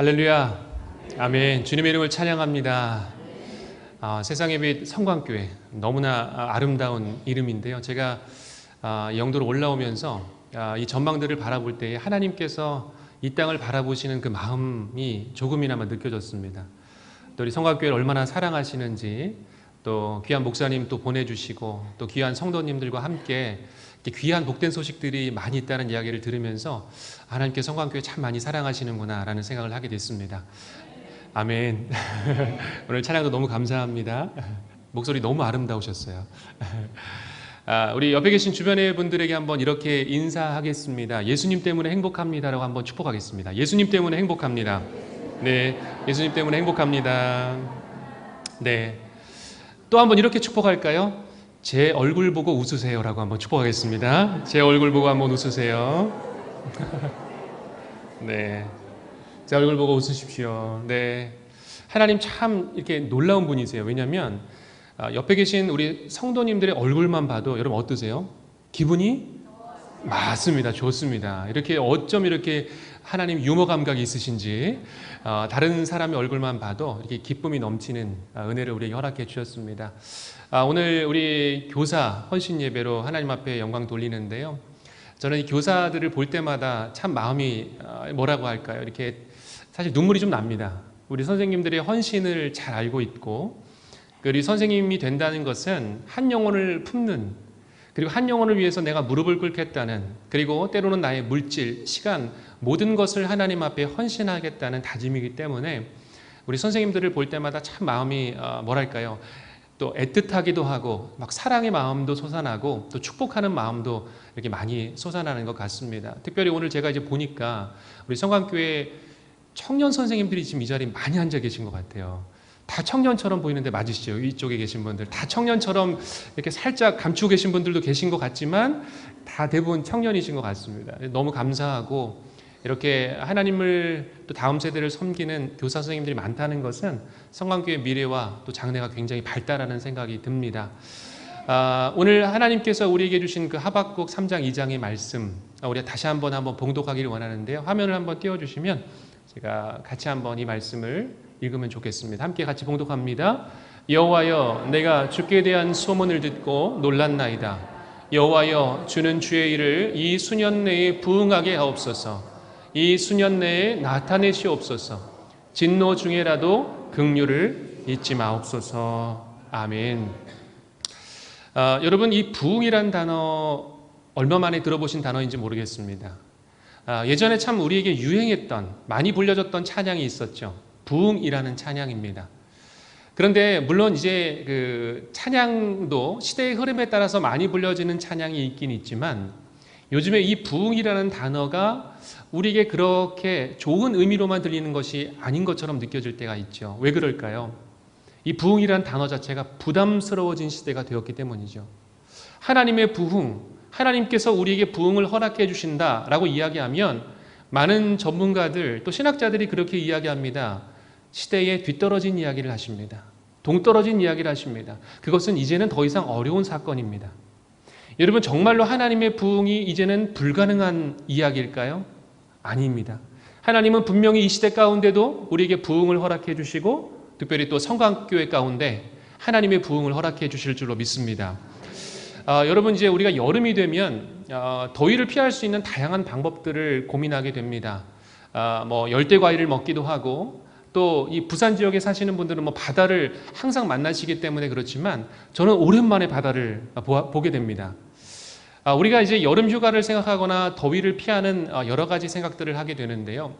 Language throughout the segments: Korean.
할렐루야. 아멘. 주님의 이름을 찬양합니다. 세상의 빛 성광교회, 너무나 아름다운 이름인데요. 제가 영도로 올라오면서 이 전망들을 바라볼 때 하나님께서 이 땅을 바라보시는 그 마음이 조금이나마 느껴졌습니다. 또 우리 성광교회를 얼마나 사랑하시는지, 또 귀한 목사님 또 보내주시고, 또 귀한 성도님들과 함께 귀한 복된 소식들이 많이 있다는 이야기를 들으면서 하나님께 성광교회 참 많이 사랑하시는구나 라는 생각을 하게 됐습니다. 아멘. 오늘 찬양도 너무 감사합니다. 목소리 너무 아름다우셨어요. 우리 옆에 계신 주변의 분들에게 한번 이렇게 인사하겠습니다. 예수님 때문에 행복합니다라고 한번 축복하겠습니다. 예수님 때문에 행복합니다. 네, 예수님 때문에 행복합니다. 네, 또 한번 이렇게 축복할까요? 제 얼굴 보고 웃으세요라고 한번 축복하겠습니다. 제 얼굴 보고 한번 웃으세요. 네, 제 얼굴 보고 웃으십시오. 네, 하나님 참 이렇게 놀라운 분이세요. 왜냐하면 옆에 계신 우리 성도님들의 얼굴만 봐도 여러분 어떠세요? 기분이 맞습니다. 좋습니다. 이렇게 어쩜 이렇게 하나님 유머 감각이 있으신지 다른 사람의 얼굴만 봐도 이렇게 기쁨이 넘치는 은혜를 우리에게 허락해 주셨습니다. 오늘 우리 교사 헌신 예배로 하나님 앞에 영광 돌리는데요. 저는 이 교사들을 볼 때마다 참 마음이 뭐라고 할까요? 이렇게 사실 눈물이 좀 납니다. 우리 선생님들의 헌신을 잘 알고 있고, 우리 선생님이 된다는 것은 한 영혼을 품는, 그리고 한 영혼을 위해서 내가 무릎을 꿇겠다는, 그리고 때로는 나의 물질, 시간, 모든 것을 하나님 앞에 헌신하겠다는 다짐이기 때문에 우리 선생님들을 볼 때마다 참 마음이 뭐랄까요? 또 애틋하기도 하고, 막 사랑의 마음도 솟아나고, 또 축복하는 마음도 이렇게 많이 솟아나는 것 같습니다. 특별히 오늘 제가 이제 보니까 우리 성광교회 청년 선생님들이 지금 이 자리에 많이 앉아 계신 것 같아요. 다 청년처럼 보이는데 맞으시죠? 위쪽에 계신 분들 다 청년처럼 이렇게 살짝 감추고 계신 분들도 계신 것 같지만 다 대부분 청년이신 것 같습니다. 너무 감사하고, 이렇게 하나님을 또 다음 세대를 섬기는 교사 선생님들이 많다는 것은 성광교회 미래와 또 장래가 굉장히 밝다라는 생각이 듭니다. 오늘 하나님께서 우리에게 주신 그 하박국 3장 2장의 말씀, 우리가 다시 한번 봉독하기를 원하는데요. 화면을 한번 띄워주시면 제가 같이 한번 이 말씀을 읽으면 좋겠습니다. 함께 같이 봉독합니다. 여호와여, 내가 주께 대한 소문을 듣고 놀랐나이다. 여호와여, 주는 주의 일을 이 수년 내에 부응하게 하옵소서. 이 수년 내에 나타내시옵소서. 진노 중에라도 긍휼을 잊지 마옵소서. 아멘. 여러분, 이 부응이란 단어 얼마 만에 들어보신 단어인지 모르겠습니다. 예전에 참 우리에게 유행했던, 많이 불려졌던 찬양이 있었죠. 부응이라는 찬양입니다. 그런데 물론 이제 그 찬양도 시대의 흐름에 따라서 많이 불려지는 찬양이 있긴 있지만, 요즘에 이 부응이라는 단어가 우리에게 그렇게 좋은 의미로만 들리는 것이 아닌 것처럼 느껴질 때가 있죠. 왜 그럴까요? 이 부응이라는 단어 자체가 부담스러워진 시대가 되었기 때문이죠. 하나님의 부응, 하나님께서 우리에게 부응을 허락해 주신다라고 이야기하면 많은 전문가들 또 신학자들이 그렇게 이야기합니다. 시대에 뒤떨어진 이야기를 하십니다. 동떨어진 이야기를 하십니다. 그것은 이제는 더 이상 어려운 사건입니다. 여러분, 정말로 하나님의 부응이 이제는 불가능한 이야기일까요? 아닙니다. 하나님은 분명히 이 시대 가운데도 우리에게 부응을 허락해 주시고, 특별히 또 성광교회 가운데 하나님의 부응을 허락해 주실 줄로 믿습니다. 여러분, 이제 우리가 여름이 되면 더위를 피할 수 있는 다양한 방법들을 고민하게 됩니다. 열대 과일을 먹기도 하고, 또 이 부산 지역에 사시는 분들은 바다를 항상 만나시기 때문에 그렇지만 저는 오랜만에 바다를 보게 됩니다. 우리가 이제 여름 휴가를 생각하거나 더위를 피하는 여러 가지 생각들을 하게 되는데요.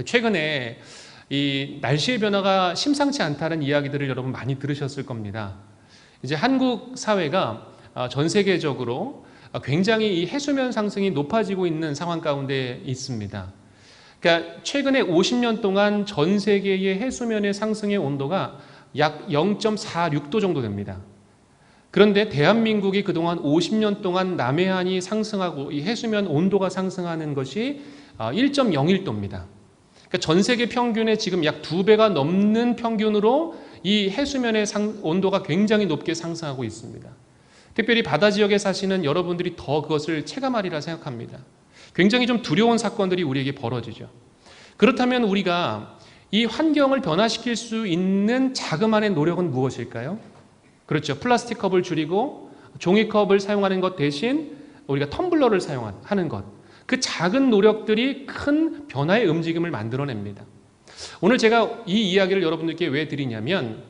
최근에 이 날씨의 변화가 심상치 않다는 이야기들을 여러분 많이 들으셨을 겁니다. 이제 한국 사회가 전 세계적으로 굉장히 이 해수면 상승이 높아지고 있는 상황 가운데 있습니다. 그러니까 최근에 50년 동안 전 세계의 해수면의 상승의 온도가 약 0.46도 정도 됩니다. 그런데 대한민국이 그동안 50년 동안 남해안이 상승하고 이 해수면 온도가 상승하는 것이 1.01도입니다. 그러니까 전 세계 평균의 지금 약 2배가 넘는 평균으로 이 해수면의 온도가 굉장히 높게 상승하고 있습니다. 특별히 바다 지역에 사시는 여러분들이 더 그것을 체감하리라 생각합니다. 굉장히 좀 두려운 사건들이 우리에게 벌어지죠. 그렇다면 우리가 이 환경을 변화시킬 수 있는 자그마한 노력은 무엇일까요? 그렇죠. 플라스틱 컵을 줄이고 종이컵을 사용하는 것 대신 우리가 텀블러를 사용하는 것. 그 작은 노력들이 큰 변화의 움직임을 만들어냅니다. 오늘 제가 이 이야기를 여러분들께 왜 드리냐면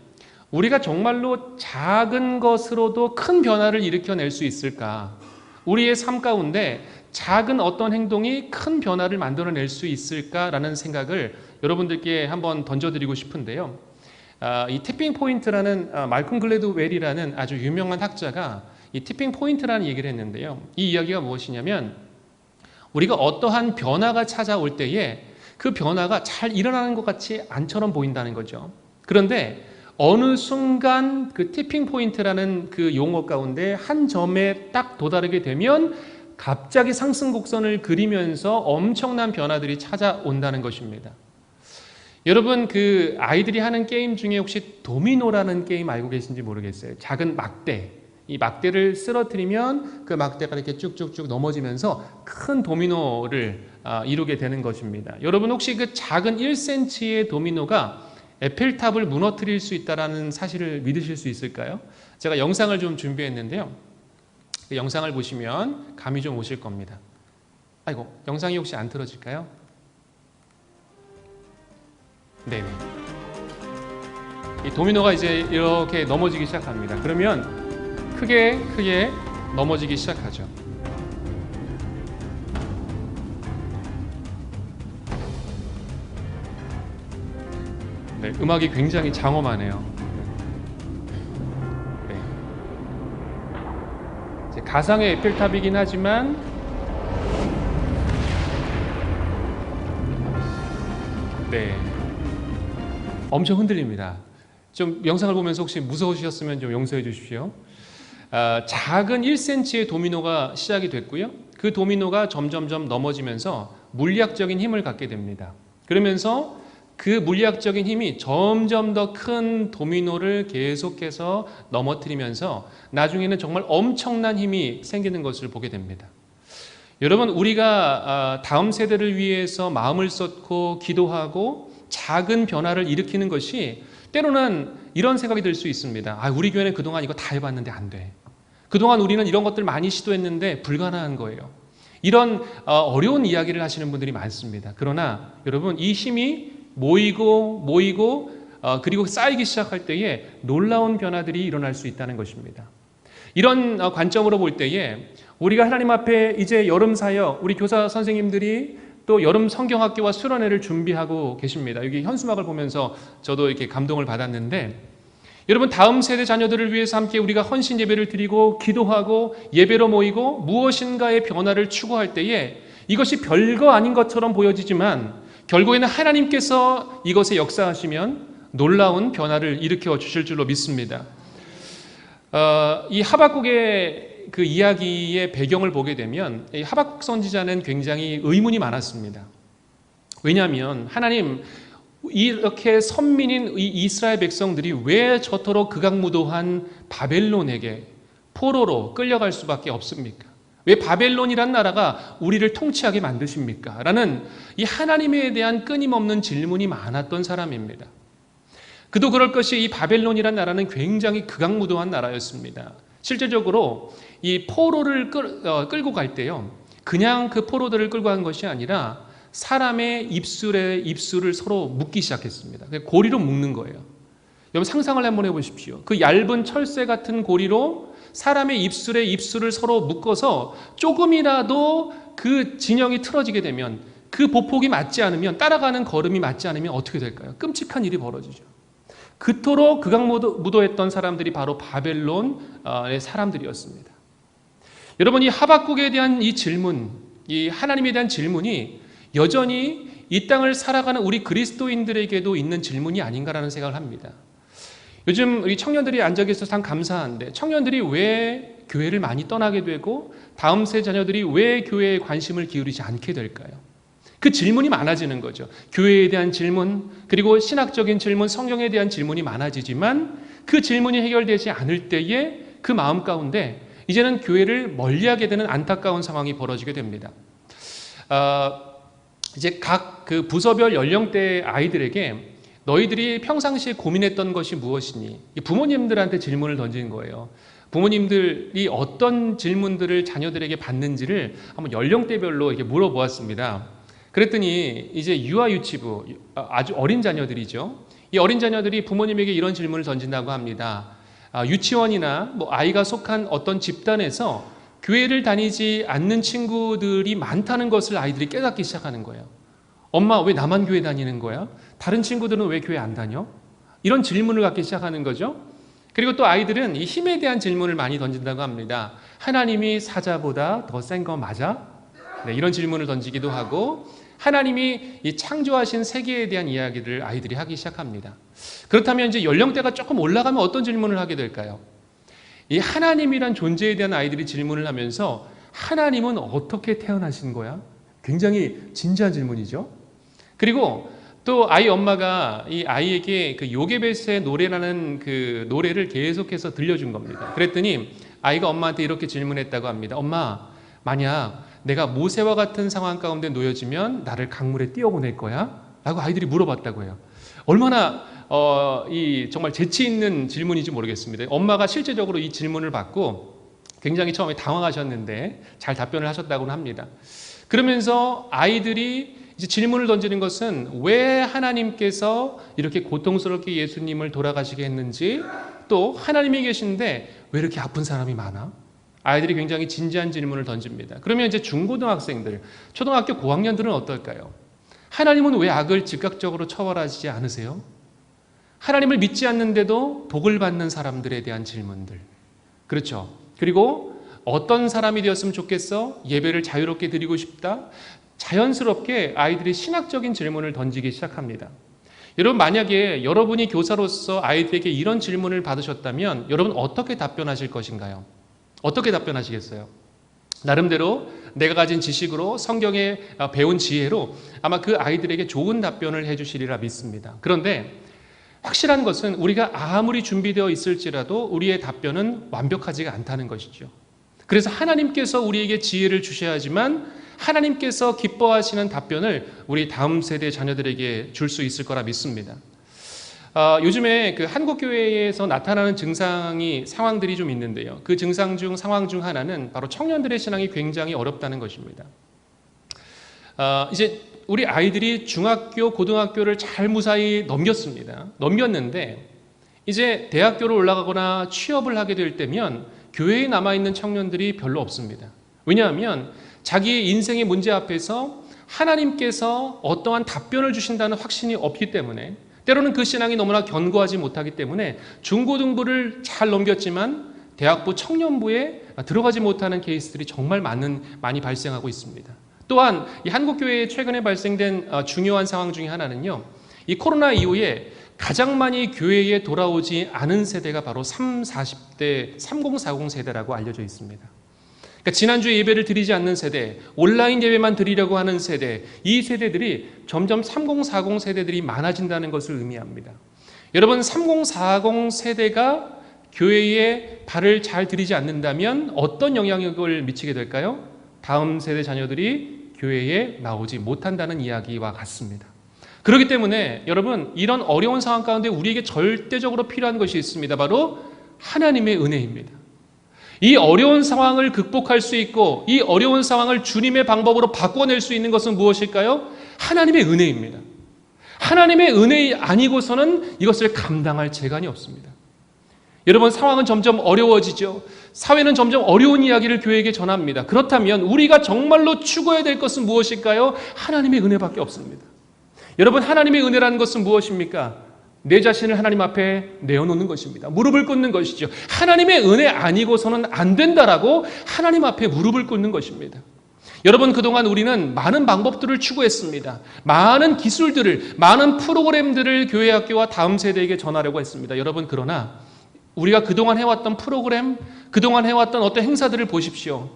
우리가 정말로 작은 것으로도 큰 변화를 일으켜낼 수 있을까? 우리의 삶 가운데 작은 어떤 행동이 큰 변화를 만들어낼 수 있을까라는 생각을 여러분들께 한번 던져드리고 싶은데요. 이 티핑 포인트라는 말콤 글래드웰이라는 아주 유명한 학자가 이 티핑 포인트라는 얘기를 했는데요. 이 이야기가 무엇이냐면 우리가 어떠한 변화가 찾아올 때에 그 변화가 잘 일어나는 것 같이 안처럼 보인다는 거죠. 그런데 어느 순간 그 티핑 포인트라는 그 용어 가운데 한 점에 딱 도달하게 되면 갑자기 상승 곡선을 그리면서 엄청난 변화들이 찾아온다는 것입니다. 여러분 그 아이들이 하는 게임 중에 혹시 도미노라는 게임 알고 계신지 모르겠어요. 작은 막대. 이 막대를 쓰러뜨리면 그 막대가 이렇게 쭉쭉쭉 넘어지면서 큰 도미노를 이루게 되는 것입니다. 여러분 혹시 그 작은 1cm의 도미노가 에펠탑을 무너뜨릴 수 있다는 사실을 믿으실 수 있을까요? 제가 영상을 좀 준비했는데요. 그 영상을 보시면 감이 좀 오실 겁니다. 아이고, 영상이 혹시 안 틀어질까요? 네네. 이 도미노가 이제 이렇게 넘어지기 시작합니다. 그러면 크게 넘어지기 시작하죠. 네, 음악이 굉장히 장엄하네요. 네. 이제 가상의 에펠탑이긴 하지만 네, 엄청 흔들립니다. 좀 영상을 보면서 혹시 무서우셨으면 좀 용서해 주십시오. 작은 1cm의 도미노가 시작이 됐고요. 그 도미노가 점점점 넘어지면서 물리학적인 힘을 갖게 됩니다. 그러면서 그 물리학적인 힘이 점점 더 큰 도미노를 계속해서 넘어뜨리면서 나중에는 정말 엄청난 힘이 생기는 것을 보게 됩니다. 여러분 우리가 다음 세대를 위해서 마음을 쏟고 기도하고 작은 변화를 일으키는 것이 때로는 이런 생각이 들 수 있습니다. 우리 교회는 그동안 이거 다 해봤는데 안 돼. 그동안 우리는 이런 것들 많이 시도했는데 불가능한 거예요. 이런 어려운 이야기를 하시는 분들이 많습니다. 그러나 여러분 이 힘이 모이고 그리고 쌓이기 시작할 때에 놀라운 변화들이 일어날 수 있다는 것입니다. 이런 관점으로 볼 때에 우리가 하나님 앞에 이제 여름 사역 우리 교사 선생님들이 또 여름 성경학교와 수련회를 준비하고 계십니다. 여기 현수막을 보면서 저도 이렇게 감동을 받았는데 여러분 다음 세대 자녀들을 위해서 함께 우리가 헌신 예배를 드리고 기도하고 예배로 모이고 무엇인가의 변화를 추구할 때에 이것이 별거 아닌 것처럼 보여지지만 결국에는 하나님께서 이것에 역사하시면 놀라운 변화를 일으켜 주실 줄로 믿습니다. 이 하박국의 그 이야기의 배경을 보게 되면 이 하박국 선지자는 굉장히 의문이 많았습니다. 왜냐하면 하나님 이렇게 선민인 이 이스라엘 백성들이 왜 저토록 극악무도한 바벨론에게 포로로 끌려갈 수밖에 없습니까? 왜 바벨론이란 나라가 우리를 통치하게 만드십니까? 라는 이 하나님에 대한 끊임없는 질문이 많았던 사람입니다. 그도 그럴 것이 이 바벨론이란 나라는 굉장히 극악무도한 나라였습니다. 실제적으로 이 포로를 끌고 갈 때요, 그냥 그 포로들을 끌고 간 것이 아니라 사람의 입술에 입술을 서로 묶기 시작했습니다. 고리로 묶는 거예요. 여러분 상상을 한번 해보십시오. 그 얇은 철새 같은 고리로 사람의 입술에 입술을 서로 묶어서 조금이라도 그 진영이 틀어지게 되면 그 보폭이 맞지 않으면 따라가는 걸음이 맞지 않으면 어떻게 될까요? 끔찍한 일이 벌어지죠. 그토록 극악무도했던 사람들이 바로 바벨론의 사람들이었습니다. 여러분 이 하박국에 대한 이 질문, 이 하나님에 대한 질문이 여전히 이 땅을 살아가는 우리 그리스도인들에게도 있는 질문이 아닌가라는 생각을 합니다. 요즘 우리 청년들이 앉아 계셔서 참 감사한데 청년들이 왜 교회를 많이 떠나게 되고 다음 세 자녀들이 왜 교회에 관심을 기울이지 않게 될까요? 그 질문이 많아지는 거죠. 교회에 대한 질문, 그리고 신학적인 질문, 성경에 대한 질문이 많아지지만 그 질문이 해결되지 않을 때에 그 마음 가운데 이제는 교회를 멀리하게 되는 안타까운 상황이 벌어지게 됩니다. 이제 각 그 부서별 연령대 아이들에게 너희들이 평상시에 고민했던 것이 무엇이니? 부모님들한테 질문을 던지는 거예요. 부모님들이 어떤 질문들을 자녀들에게 받는지를 한번 연령대별로 이렇게 물어보았습니다. 그랬더니 이제 유아 유치부, 아주 어린 자녀들이죠. 이 어린 자녀들이 부모님에게 이런 질문을 던진다고 합니다. 유치원이나 뭐 아이가 속한 어떤 집단에서 교회를 다니지 않는 친구들이 많다는 것을 아이들이 깨닫기 시작하는 거예요. 엄마, 왜 나만 교회 다니는 거야? 다른 친구들은 왜 교회 안 다녀? 이런 질문을 갖기 시작하는 거죠. 그리고 또 아이들은 이 힘에 대한 질문을 많이 던진다고 합니다. 하나님이 사자보다 더 센 거 맞아? 네, 이런 질문을 던지기도 하고, 하나님이 이 창조하신 세계에 대한 이야기를 아이들이 하기 시작합니다. 그렇다면 이제 연령대가 조금 올라가면 어떤 질문을 하게 될까요? 이 하나님이란 존재에 대한 아이들이 질문을 하면서 하나님은 어떻게 태어나신 거야? 굉장히 진지한 질문이죠. 그리고 또 아이 엄마가 이 아이에게 그 요게베스의 노래라는 그 노래를 계속해서 들려준 겁니다. 그랬더니 아이가 엄마한테 이렇게 질문했다고 합니다. 엄마, 만약 내가 모세와 같은 상황 가운데 놓여지면 나를 강물에 띄워보낼 거야? 라고 아이들이 물어봤다고 해요. 얼마나 정말 재치 있는 질문인지 모르겠습니다. 엄마가 실제적으로 이 질문을 받고 굉장히 처음에 당황하셨는데 잘 답변을 하셨다고는 합니다. 그러면서 아이들이 이제 질문을 던지는 것은 왜 하나님께서 이렇게 고통스럽게 예수님을 돌아가시게 했는지, 또 하나님이 계신데 왜 이렇게 아픈 사람이 많아? 아이들이 굉장히 진지한 질문을 던집니다. 그러면 이제 중고등학생들, 초등학교 고학년들은 어떨까요? 하나님은 왜 악을 즉각적으로 처벌하지 않으세요? 하나님을 믿지 않는데도 복을 받는 사람들에 대한 질문들. 그렇죠. 그리고 어떤 사람이 되었으면 좋겠어? 예배를 자유롭게 드리고 싶다? 자연스럽게 아이들이 신학적인 질문을 던지기 시작합니다. 여러분, 만약에 여러분이 교사로서 아이들에게 이런 질문을 받으셨다면 여러분 어떻게 답변하실 것인가요? 어떻게 답변하시겠어요? 나름대로 내가 가진 지식으로 성경에 배운 지혜로 아마 그 아이들에게 좋은 답변을 해주시리라 믿습니다. 그런데 확실한 것은 우리가 아무리 준비되어 있을지라도 우리의 답변은 완벽하지가 않다는 것이죠. 그래서 하나님께서 우리에게 지혜를 주셔야지만 하나님께서 기뻐하시는 답변을 우리 다음 세대 자녀들에게 줄 수 있을 거라 믿습니다. 요즘에 그 한국 교회에서 나타나는 상황들이 좀 있는데요. 그 상황 중 하나는 바로 청년들의 신앙이 굉장히 어렵다는 것입니다. 이제 우리 아이들이 중학교, 고등학교를 잘 무사히 넘겼는데 이제 대학교를 올라가거나 취업을 하게 될 때면 교회에 남아있는 청년들이 별로 없습니다. 왜냐하면 자기의 인생의 문제 앞에서 하나님께서 어떠한 답변을 주신다는 확신이 없기 때문에, 때로는 그 신앙이 너무나 견고하지 못하기 때문에 중고등부를 잘 넘겼지만 대학부 청년부에 들어가지 못하는 케이스들이 정말 많이 발생하고 있습니다. 또한 이 한국교회에 최근에 발생된 중요한 상황 중에 하나는요, 이 코로나 이후에 가장 많이 교회에 돌아오지 않은 세대가 바로 30, 40 세대라고 알려져 있습니다. 그러니까 지난주에 예배를 드리지 않는 세대, 온라인 예배만 드리려고 하는 세대, 이 세대들이 점점 30, 40 세대들이 많아진다는 것을 의미합니다. 여러분, 30, 40 세대가 교회에 발을 잘 들이지 않는다면 어떤 영향력을 미치게 될까요? 다음 세대 자녀들이 교회에 나오지 못한다는 이야기와 같습니다. 그렇기 때문에 여러분, 이런 어려운 상황 가운데 우리에게 절대적으로 필요한 것이 있습니다. 바로 하나님의 은혜입니다. 이 어려운 상황을 극복할 수 있고 이 어려운 상황을 주님의 방법으로 바꿔낼 수 있는 것은 무엇일까요? 하나님의 은혜입니다. 하나님의 은혜 아니고서는 이것을 감당할 재간이 없습니다. 여러분, 상황은 점점 어려워지죠. 사회는 점점 어려운 이야기를 교회에게 전합니다. 그렇다면 우리가 정말로 추구해야 될 것은 무엇일까요? 하나님의 은혜밖에 없습니다. 여러분, 하나님의 은혜라는 것은 무엇입니까? 내 자신을 하나님 앞에 내어놓는 것입니다. 무릎을 꿇는 것이죠. 하나님의 은혜 아니고서는 안 된다라고 하나님 앞에 무릎을 꿇는 것입니다. 여러분, 그동안 우리는 많은 방법들을 추구했습니다. 많은 기술들을, 많은 프로그램들을 교회 학교와 다음 세대에게 전하려고 했습니다. 여러분, 그러나 우리가 그동안 해왔던 프로그램, 그동안 해왔던 어떤 행사들을 보십시오.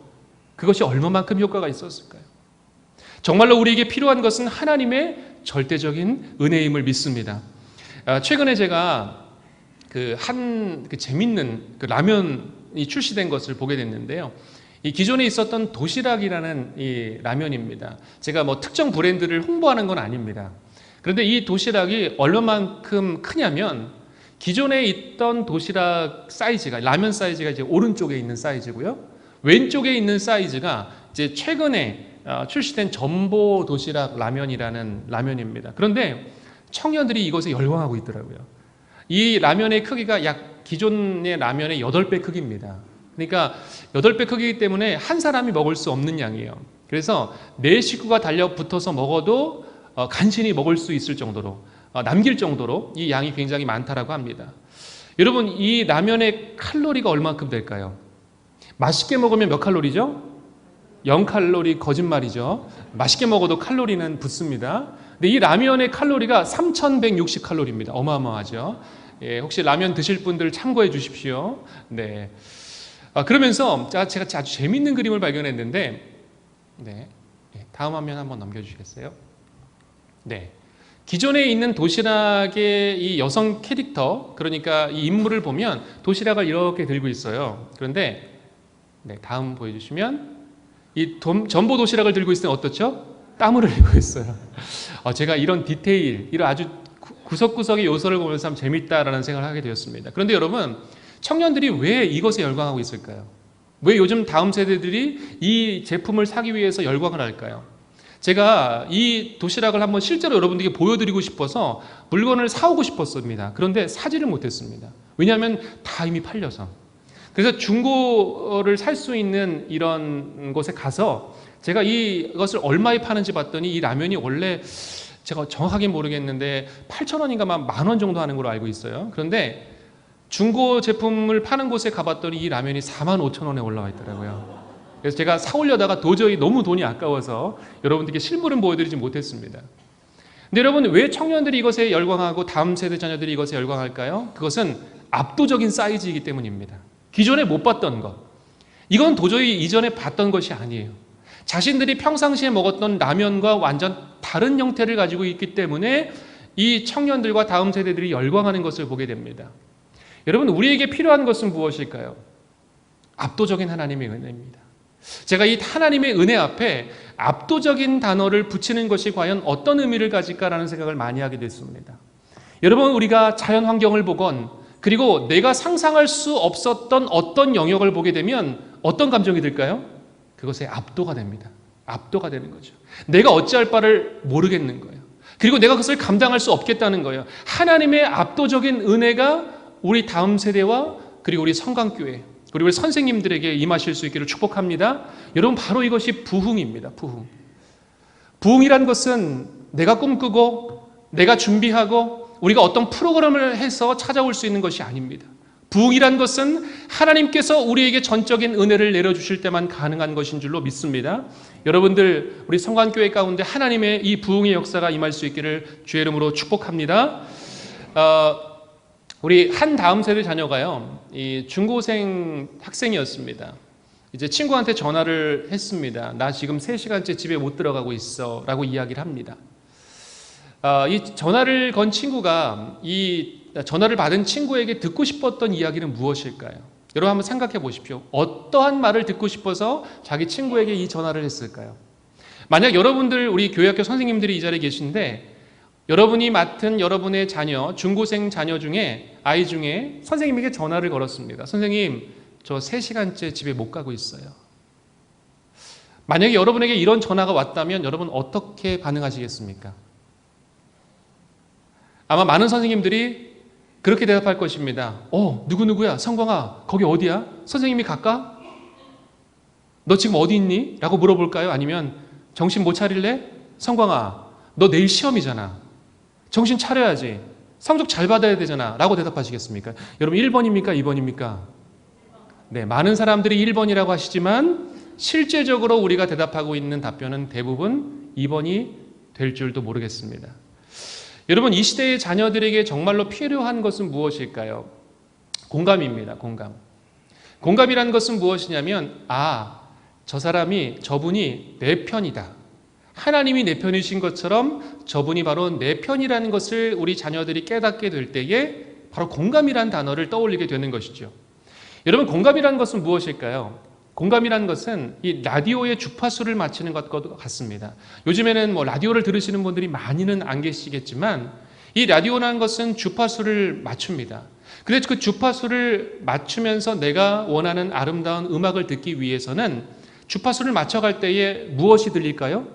그것이 얼마만큼 효과가 있었을까요? 정말로 우리에게 필요한 것은 하나님의 절대적인 은혜임을 믿습니다. 최근에 제가 재밌는 라면이 출시된 것을 보게 됐는데요. 이 기존에 있었던 도시락이라는 이 라면입니다. 제가 뭐 특정 브랜드를 홍보하는 건 아닙니다. 그런데 이 도시락이 얼마만큼 크냐면 기존에 있던 도시락 사이즈가, 라면 사이즈가 이제 오른쪽에 있는 사이즈고요. 왼쪽에 있는 사이즈가 이제 최근에 출시된 전보 도시락 라면이라는 라면입니다. 그런데 청년들이 이것에 열광하고 있더라고요. 이 라면의 크기가 약 기존의 라면의 8배 크기입니다. 그러니까 8배 크기이기 때문에 한 사람이 먹을 수 없는 양이에요. 그래서 4식구가 달려붙어서 먹어도 간신히 먹을 수 있을 정도로, 남길 정도로 이 양이 굉장히 많다라고 합니다. 여러분, 이 라면의 칼로리가 얼마큼 될까요? 맛있게 먹으면 몇 칼로리죠? 0칼로리. 거짓말이죠. 맛있게 먹어도 칼로리는 붙습니다. 근데 이 라면의 칼로리가 3160칼로리입니다. 어마어마하죠. 예, 혹시 라면 드실 분들 참고해 주십시오. 네. 그러면서 제가 아주 재밌는 그림을 발견했는데, 네. 다음 화면 한번 넘겨주시겠어요? 네. 기존에 있는 도시락의 이 여성 캐릭터, 그러니까 이 인물을 보면 도시락을 이렇게 들고 있어요. 그런데, 네, 다음 보여주시면, 이 전보 도시락을 들고 있을 때 어떻죠? 땀을 흘리고 있어요. 제가 이런 디테일, 이런 아주 구석구석의 요소를 보면서 참 재밌다라는 생각을 하게 되었습니다. 그런데 여러분, 청년들이 왜 이것에 열광하고 있을까요? 왜 요즘 다음 세대들이 이 제품을 사기 위해서 열광을 할까요? 제가 이 도시락을 한번 실제로 여러분들에게 보여드리고 싶어서 물건을 사오고 싶었습니다. 그런데 사지를 못했습니다. 왜냐하면 다 이미 팔려서. 그래서 중고를 살 수 있는 이런 곳에 가서 제가 이것을 얼마에 파는지 봤더니 이 라면이 원래 제가 정확하게 모르겠는데 8,000원인가 10,000원 정도 하는 걸로 알고 있어요. 그런데 중고 제품을 파는 곳에 가봤더니 이 라면이 45,000원에 올라와 있더라고요. 그래서 제가 사오려다가 도저히 너무 돈이 아까워서 여러분들께 실물은 보여드리지 못했습니다. 근데 여러분, 왜 청년들이 이것에 열광하고 다음 세대 자녀들이 이것에 열광할까요? 그것은 압도적인 사이즈이기 때문입니다. 기존에 못 봤던 것, 이건 도저히 이전에 봤던 것이 아니에요. 자신들이 평상시에 먹었던 라면과 완전 다른 형태를 가지고 있기 때문에 이 청년들과 다음 세대들이 열광하는 것을 보게 됩니다. 여러분, 우리에게 필요한 것은 무엇일까요? 압도적인 하나님의 은혜입니다. 제가 이 하나님의 은혜 앞에 압도적인 단어를 붙이는 것이 과연 어떤 의미를 가질까라는 생각을 많이 하게 됐습니다. 여러분, 우리가 자연 환경을 보건, 그리고 내가 상상할 수 없었던 어떤 영역을 보게 되면 어떤 감정이 들까요? 그것에 압도가 됩니다. 압도가 되는 거죠. 내가 어찌할 바를 모르겠는 거예요. 그리고 내가 그것을 감당할 수 없겠다는 거예요. 하나님의 압도적인 은혜가 우리 다음 세대와 그리고 우리 성강교회, 그리고 우리 선생님들에게 임하실 수 있기를 축복합니다. 여러분, 바로 이것이 부흥입니다. 부흥. 부흥이란 것은 내가 꿈꾸고 내가 준비하고 우리가 어떤 프로그램을 해서 찾아올 수 있는 것이 아닙니다. 부흥이란 것은 하나님께서 우리에게 전적인 은혜를 내려주실 때만 가능한 것인 줄로 믿습니다. 여러분들, 우리 성관교회 가운데 하나님의 이 부흥의 역사가 임할 수 있기를 주의 이름으로 축복합니다. 우리 한 다음 세대 자녀가요, 이 중고생 학생이었습니다. 이제 친구한테 전화를 했습니다. 나 지금 3시간째 집에 못 들어가고 있어 라고 이야기를 합니다. 이 전화를 건 친구가 이 전화를 받은 친구에게 듣고 싶었던 이야기는 무엇일까요? 여러분, 한번 생각해 보십시오. 어떠한 말을 듣고 싶어서 자기 친구에게 이 전화를 했을까요? 만약 여러분들, 우리 교회학교 선생님들이 이 자리에 계신데 여러분이 맡은 여러분의 자녀, 중고생 자녀 중에, 아이 중에 선생님에게 전화를 걸었습니다. 선생님, 저 3시간째 집에 못 가고 있어요. 만약에 여러분에게 이런 전화가 왔다면 여러분 어떻게 반응하시겠습니까? 아마 많은 선생님들이 그렇게 대답할 것입니다. 누구누구야? 성광아, 거기 어디야? 선생님이 갈까? 너 지금 어디 있니? 라고 물어볼까요? 아니면 정신 못 차릴래? 성광아, 너 내일 시험이잖아. 정신 차려야지. 성적 잘 받아야 되잖아. 라고 대답하시겠습니까? 여러분, 1번입니까? 2번입니까? 네, 많은 사람들이 1번이라고 하시지만 실제적으로 우리가 대답하고 있는 답변은 대부분 2번이 될 줄도 모르겠습니다. 여러분, 이 시대의 자녀들에게 정말로 필요한 것은 무엇일까요? 공감입니다. 공감. 공감이라는 것은 무엇이냐면, 저 사람이, 저분이 내 편이다. 하나님이 내 편이신 것처럼 저분이 바로 내 편이라는 것을 우리 자녀들이 깨닫게 될 때에 바로 공감이라는 단어를 떠올리게 되는 것이죠. 여러분, 공감이라는 것은 무엇일까요? 공감이라는 것은 이 라디오의 주파수를 맞추는 것과 같습니다. 요즘에는 뭐 라디오를 들으시는 분들이 많이는 안 계시겠지만 이 라디오라는 것은 주파수를 맞춥니다. 그래서 그 주파수를 맞추면서 내가 원하는 아름다운 음악을 듣기 위해서는 주파수를 맞춰갈 때에 무엇이 들릴까요?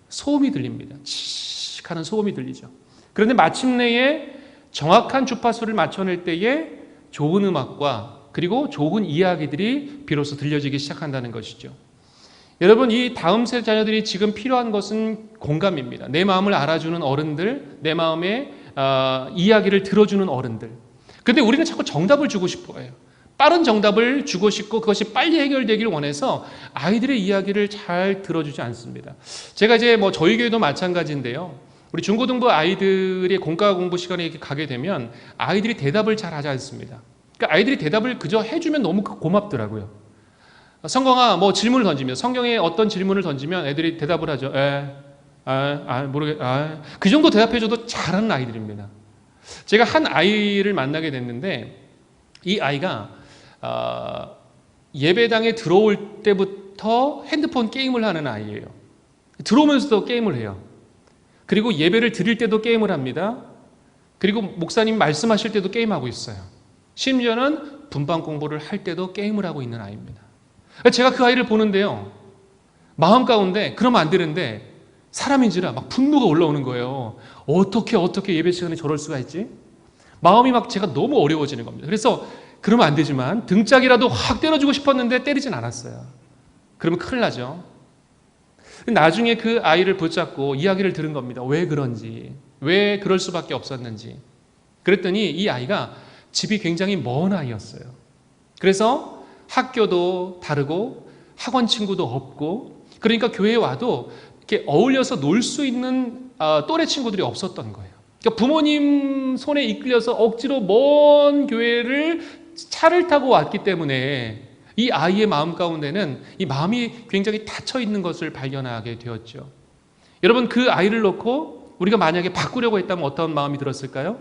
소음이 들립니다. 칙 하는 소음이 들리죠. 그런데 마침내에 정확한 주파수를 맞춰낼 때에 좋은 음악과 그리고 좋은 이야기들이 비로소 들려지기 시작한다는 것이죠. 여러분, 이 다음 세대 자녀들이 지금 필요한 것은 공감입니다. 내 마음을 알아주는 어른들, 내 마음의 이야기를 들어주는 어른들. 그런데 우리는 자꾸 정답을 주고 싶어해요. 빠른 정답을 주고 싶고 그것이 빨리 해결되기를 원해서 아이들의 이야기를 잘 들어주지 않습니다. 제가 이제 뭐 저희 교회도 마찬가지인데요. 우리 중고등부 아이들이 공과 공부 시간에 이렇게 가게 되면 아이들이 대답을 잘 하지 않습니다. 그러니까 아이들이 대답을 그저 해주면 너무 고맙더라고요. 성경아 뭐 질문을 던지면 성경에 어떤 질문을 던지면 애들이 대답을 하죠. 그 정도 대답해줘도 잘하는 아이들입니다. 제가 한 아이를 만나게 됐는데 이 아이가 예배당에 들어올 때부터 핸드폰 게임을 하는 아이예요. 들어오면서도 게임을 해요. 그리고 예배를 드릴 때도 게임을 합니다. 그리고 목사님 말씀하실 때도 게임하고 있어요. 심지어는 분방 공부를 할 때도 게임을 하고 있는 아이입니다. 제가 그 아이를 보는데요. 마음 가운데 그러면 안 되는데 사람인지라 막 분노가 올라오는 거예요. 어떻게 예배 시간에 저럴 수가 있지? 마음이 막 제가 너무 어려워지는 겁니다. 그래서 그러면 안 되지만 등짝이라도 확 때려주고 싶었는데 때리진 않았어요. 그러면 큰일 나죠. 나중에 그 아이를 붙잡고 이야기를 들은 겁니다. 왜 그런지, 왜 그럴 수밖에 없었는지. 그랬더니 이 아이가 집이 굉장히 먼 아이였어요. 그래서 학교도 다르고 학원 친구도 없고 그러니까 교회에 와도 이렇게 어울려서 놀 수 있는 또래 친구들이 없었던 거예요. 그러니까 부모님 손에 이끌려서 억지로 먼 교회를 차를 타고 왔기 때문에 이 아이의 마음 가운데는 이 마음이 굉장히 닫혀 있는 것을 발견하게 되었죠. 여러분, 그 아이를 놓고 우리가 만약에 바꾸려고 했다면 어떤 마음이 들었을까요?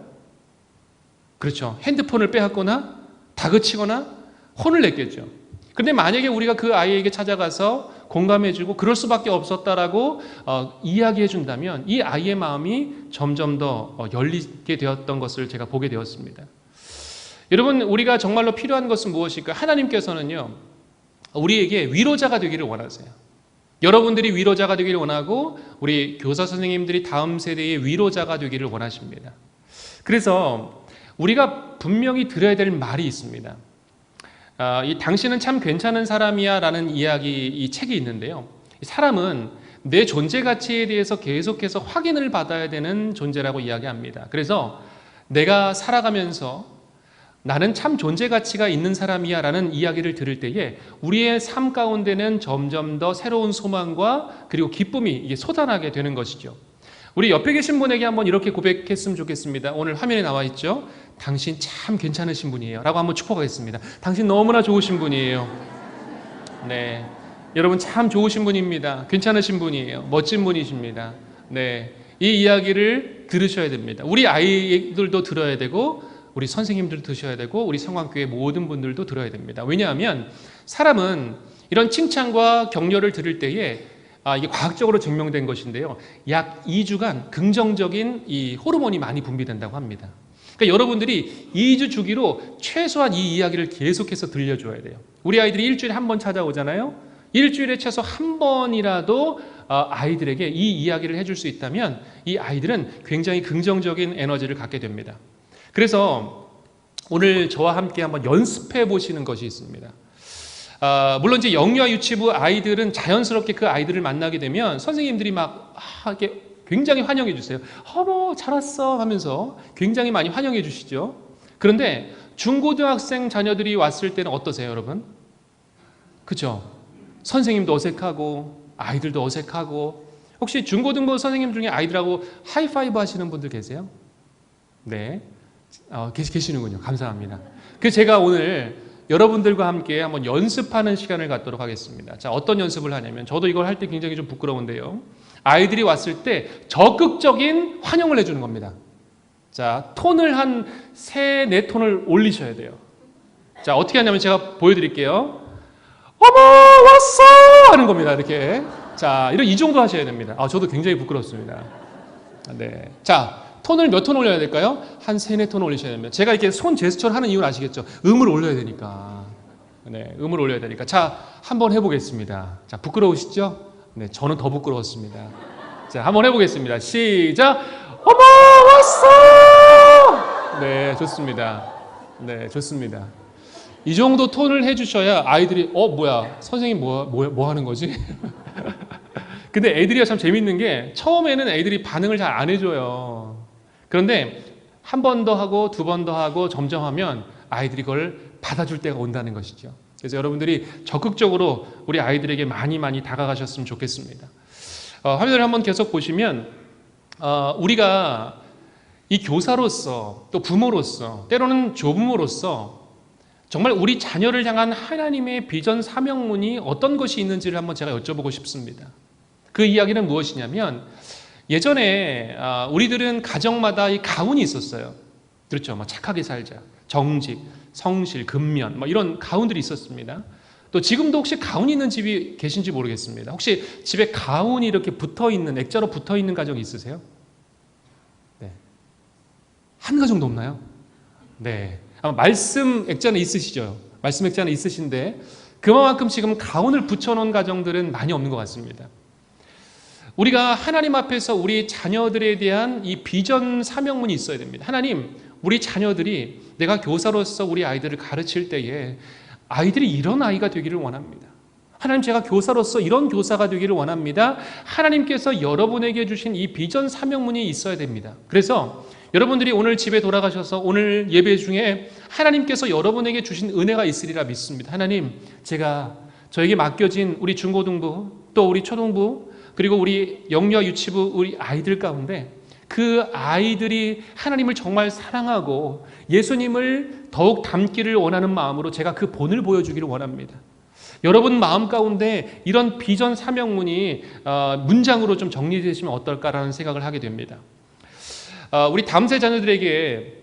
그렇죠. 핸드폰을 빼앗거나 다그치거나 혼을 냈겠죠. 그런데 만약에 우리가 그 아이에게 찾아가서 공감해주고 그럴 수밖에 없었다라고 이야기해준다면 이 아이의 마음이 점점 더 열리게 되었던 것을 제가 보게 되었습니다. 여러분, 우리가 정말로 필요한 것은 무엇일까? 하나님께서는요, 우리에게 위로자가 되기를 원하세요. 여러분들이 위로자가 되기를 원하고 우리 교사 선생님들이 다음 세대의 위로자가 되기를 원하십니다. 그래서 우리가 분명히 들어야 될 말이 있습니다. 이 당신은 참 괜찮은 사람이야 라는 이야기, 이 책이 있는데요. 사람은 내 존재 가치에 대해서 계속해서 확인을 받아야 되는 존재라고 이야기합니다. 그래서 내가 살아가면서 나는 참 존재 가치가 있는 사람이야 라는 이야기를 들을 때에 우리의 삶 가운데는 점점 더 새로운 소망과 그리고 기쁨이 이게 솟아나게 되는 것이죠. 우리 옆에 계신 분에게 한번 이렇게 고백했으면 좋겠습니다. 오늘 화면에 나와 있죠. 당신 참 괜찮으신 분이에요 라고 한번 축복하겠습니다. 당신 너무나 좋으신 분이에요. 네, 여러분 참 좋으신 분입니다. 괜찮으신 분이에요. 멋진 분이십니다. 네, 이 이야기를 들으셔야 됩니다. 우리 아이들도 들어야 되고 우리 선생님들도 들으셔야 되고 우리 성광교회 모든 분들도 들어야 됩니다. 왜냐하면 사람은 이런 칭찬과 격려를 들을 때에 이게 과학적으로 증명된 것인데요. 약 2주간 긍정적인 이 호르몬이 많이 분비된다고 합니다. 그러니까 여러분들이 2주 주기로 최소한 이 이야기를 계속해서 들려줘야 돼요. 우리 아이들이 일주일에 한 번 찾아오잖아요. 일주일에 최소 한 번이라도 아이들에게 이 이야기를 해줄 수 있다면 이 아이들은 굉장히 긍정적인 에너지를 갖게 됩니다. 그래서 오늘 저와 함께 한번 연습해 보시는 것이 있습니다. 물론 이제 영유아 유치부 아이들은 자연스럽게 그 아이들을 만나게 되면 선생님들이 막 이렇게 굉장히 환영해 주세요. 어머 잘 왔어 하면서 굉장히 많이 환영해 주시죠. 그런데 중고등학생 자녀들이 왔을 때는 어떠세요, 여러분? 그렇죠? 선생님도 어색하고 아이들도 어색하고 혹시 중고등부 선생님 중에 아이들하고 하이파이브 하시는 분들 계세요? 네. 계시는군요. 감사합니다. 그래서 제가 오늘 여러분들과 함께 한번 연습하는 시간을 갖도록 하겠습니다. 자, 어떤 연습을 하냐면 저도 이걸 할 때 굉장히 좀 부끄러운데요. 아이들이 왔을 때 적극적인 환영을 해주는 겁니다. 자, 톤을 한 3, 4톤을 올리셔야 돼요. 자, 어떻게 하냐면 제가 보여드릴게요. 어머 왔어 하는 겁니다. 이렇게. 자, 이 정도 하셔야 됩니다. 저도 굉장히 부끄럽습니다. 네. 자, 톤을 몇 톤 올려야 될까요? 한 3, 4톤 올리셔야 됩니다. 제가 이렇게 손 제스처를 하는 이유는 아시겠죠? 음을 올려야 되니까. 네, 음을 올려야 되니까. 자, 한번 해보겠습니다. 자, 부끄러우시죠? 네, 저는 더 부끄러웠습니다. 자, 한번 해보겠습니다. 시작! 어머, 왔어! 네, 좋습니다. 네, 좋습니다. 이 정도 톤을 해주셔야 아이들이, 뭐야, 선생님 뭐 하는 거지? 근데 애들이 참 재밌는 게 처음에는 애들이 반응을 잘 안 해줘요. 그런데 한 번 더 하고 두 번 더 하고 점점 하면 아이들이 그걸 받아줄 때가 온다는 것이죠. 그래서 여러분들이 적극적으로 우리 아이들에게 많이 다가가셨으면 좋겠습니다. 화면을 한번 계속 보시면 우리가 이 교사로서 또 부모로서 때로는 조부모로서 정말 우리 자녀를 향한 하나님의 비전 사명문이 어떤 것이 있는지를 한번 제가 여쭤보고 싶습니다. 그 이야기는 무엇이냐면 예전에 우리들은 가정마다 이 가훈이 있었어요. 그렇죠. 착하게 살자, 정직, 성실, 근면 이런 가훈들이 있었습니다. 또 지금도 혹시 가훈이 있는 집이 계신지 모르겠습니다. 혹시 집에 가훈이 이렇게 붙어있는 액자로 붙어있는 가정이 있으세요? 네. 한 가정도 없나요? 네. 아마 말씀 액자는 있으시죠? 말씀 액자는 있으신데 그만큼 지금 가훈을 붙여놓은 가정들은 많이 없는 것 같습니다. 우리가 하나님 앞에서 우리 자녀들에 대한 이 비전 사명문이 있어야 됩니다. 하나님, 우리 자녀들이 내가 교사로서 우리 아이들을 가르칠 때에 아이들이 이런 아이가 되기를 원합니다. 하나님, 제가 교사로서 이런 교사가 되기를 원합니다. 하나님께서 여러분에게 주신 이 비전 사명문이 있어야 됩니다. 그래서 여러분들이 오늘 집에 돌아가셔서 오늘 예배 중에 하나님께서 여러분에게 주신 은혜가 있으리라 믿습니다. 하나님, 제가 저에게 맡겨진 우리 중고등부 또 우리 초등부 그리고 우리 영유아 유치부 우리 아이들 가운데 그 아이들이 하나님을 정말 사랑하고 예수님을 더욱 닮기를 원하는 마음으로 제가 그 본을 보여주기를 원합니다. 여러분 마음 가운데 이런 비전 사명문이 문장으로 좀 정리되시면 어떨까라는 생각을 하게 됩니다. 우리 다음 세 자녀들에게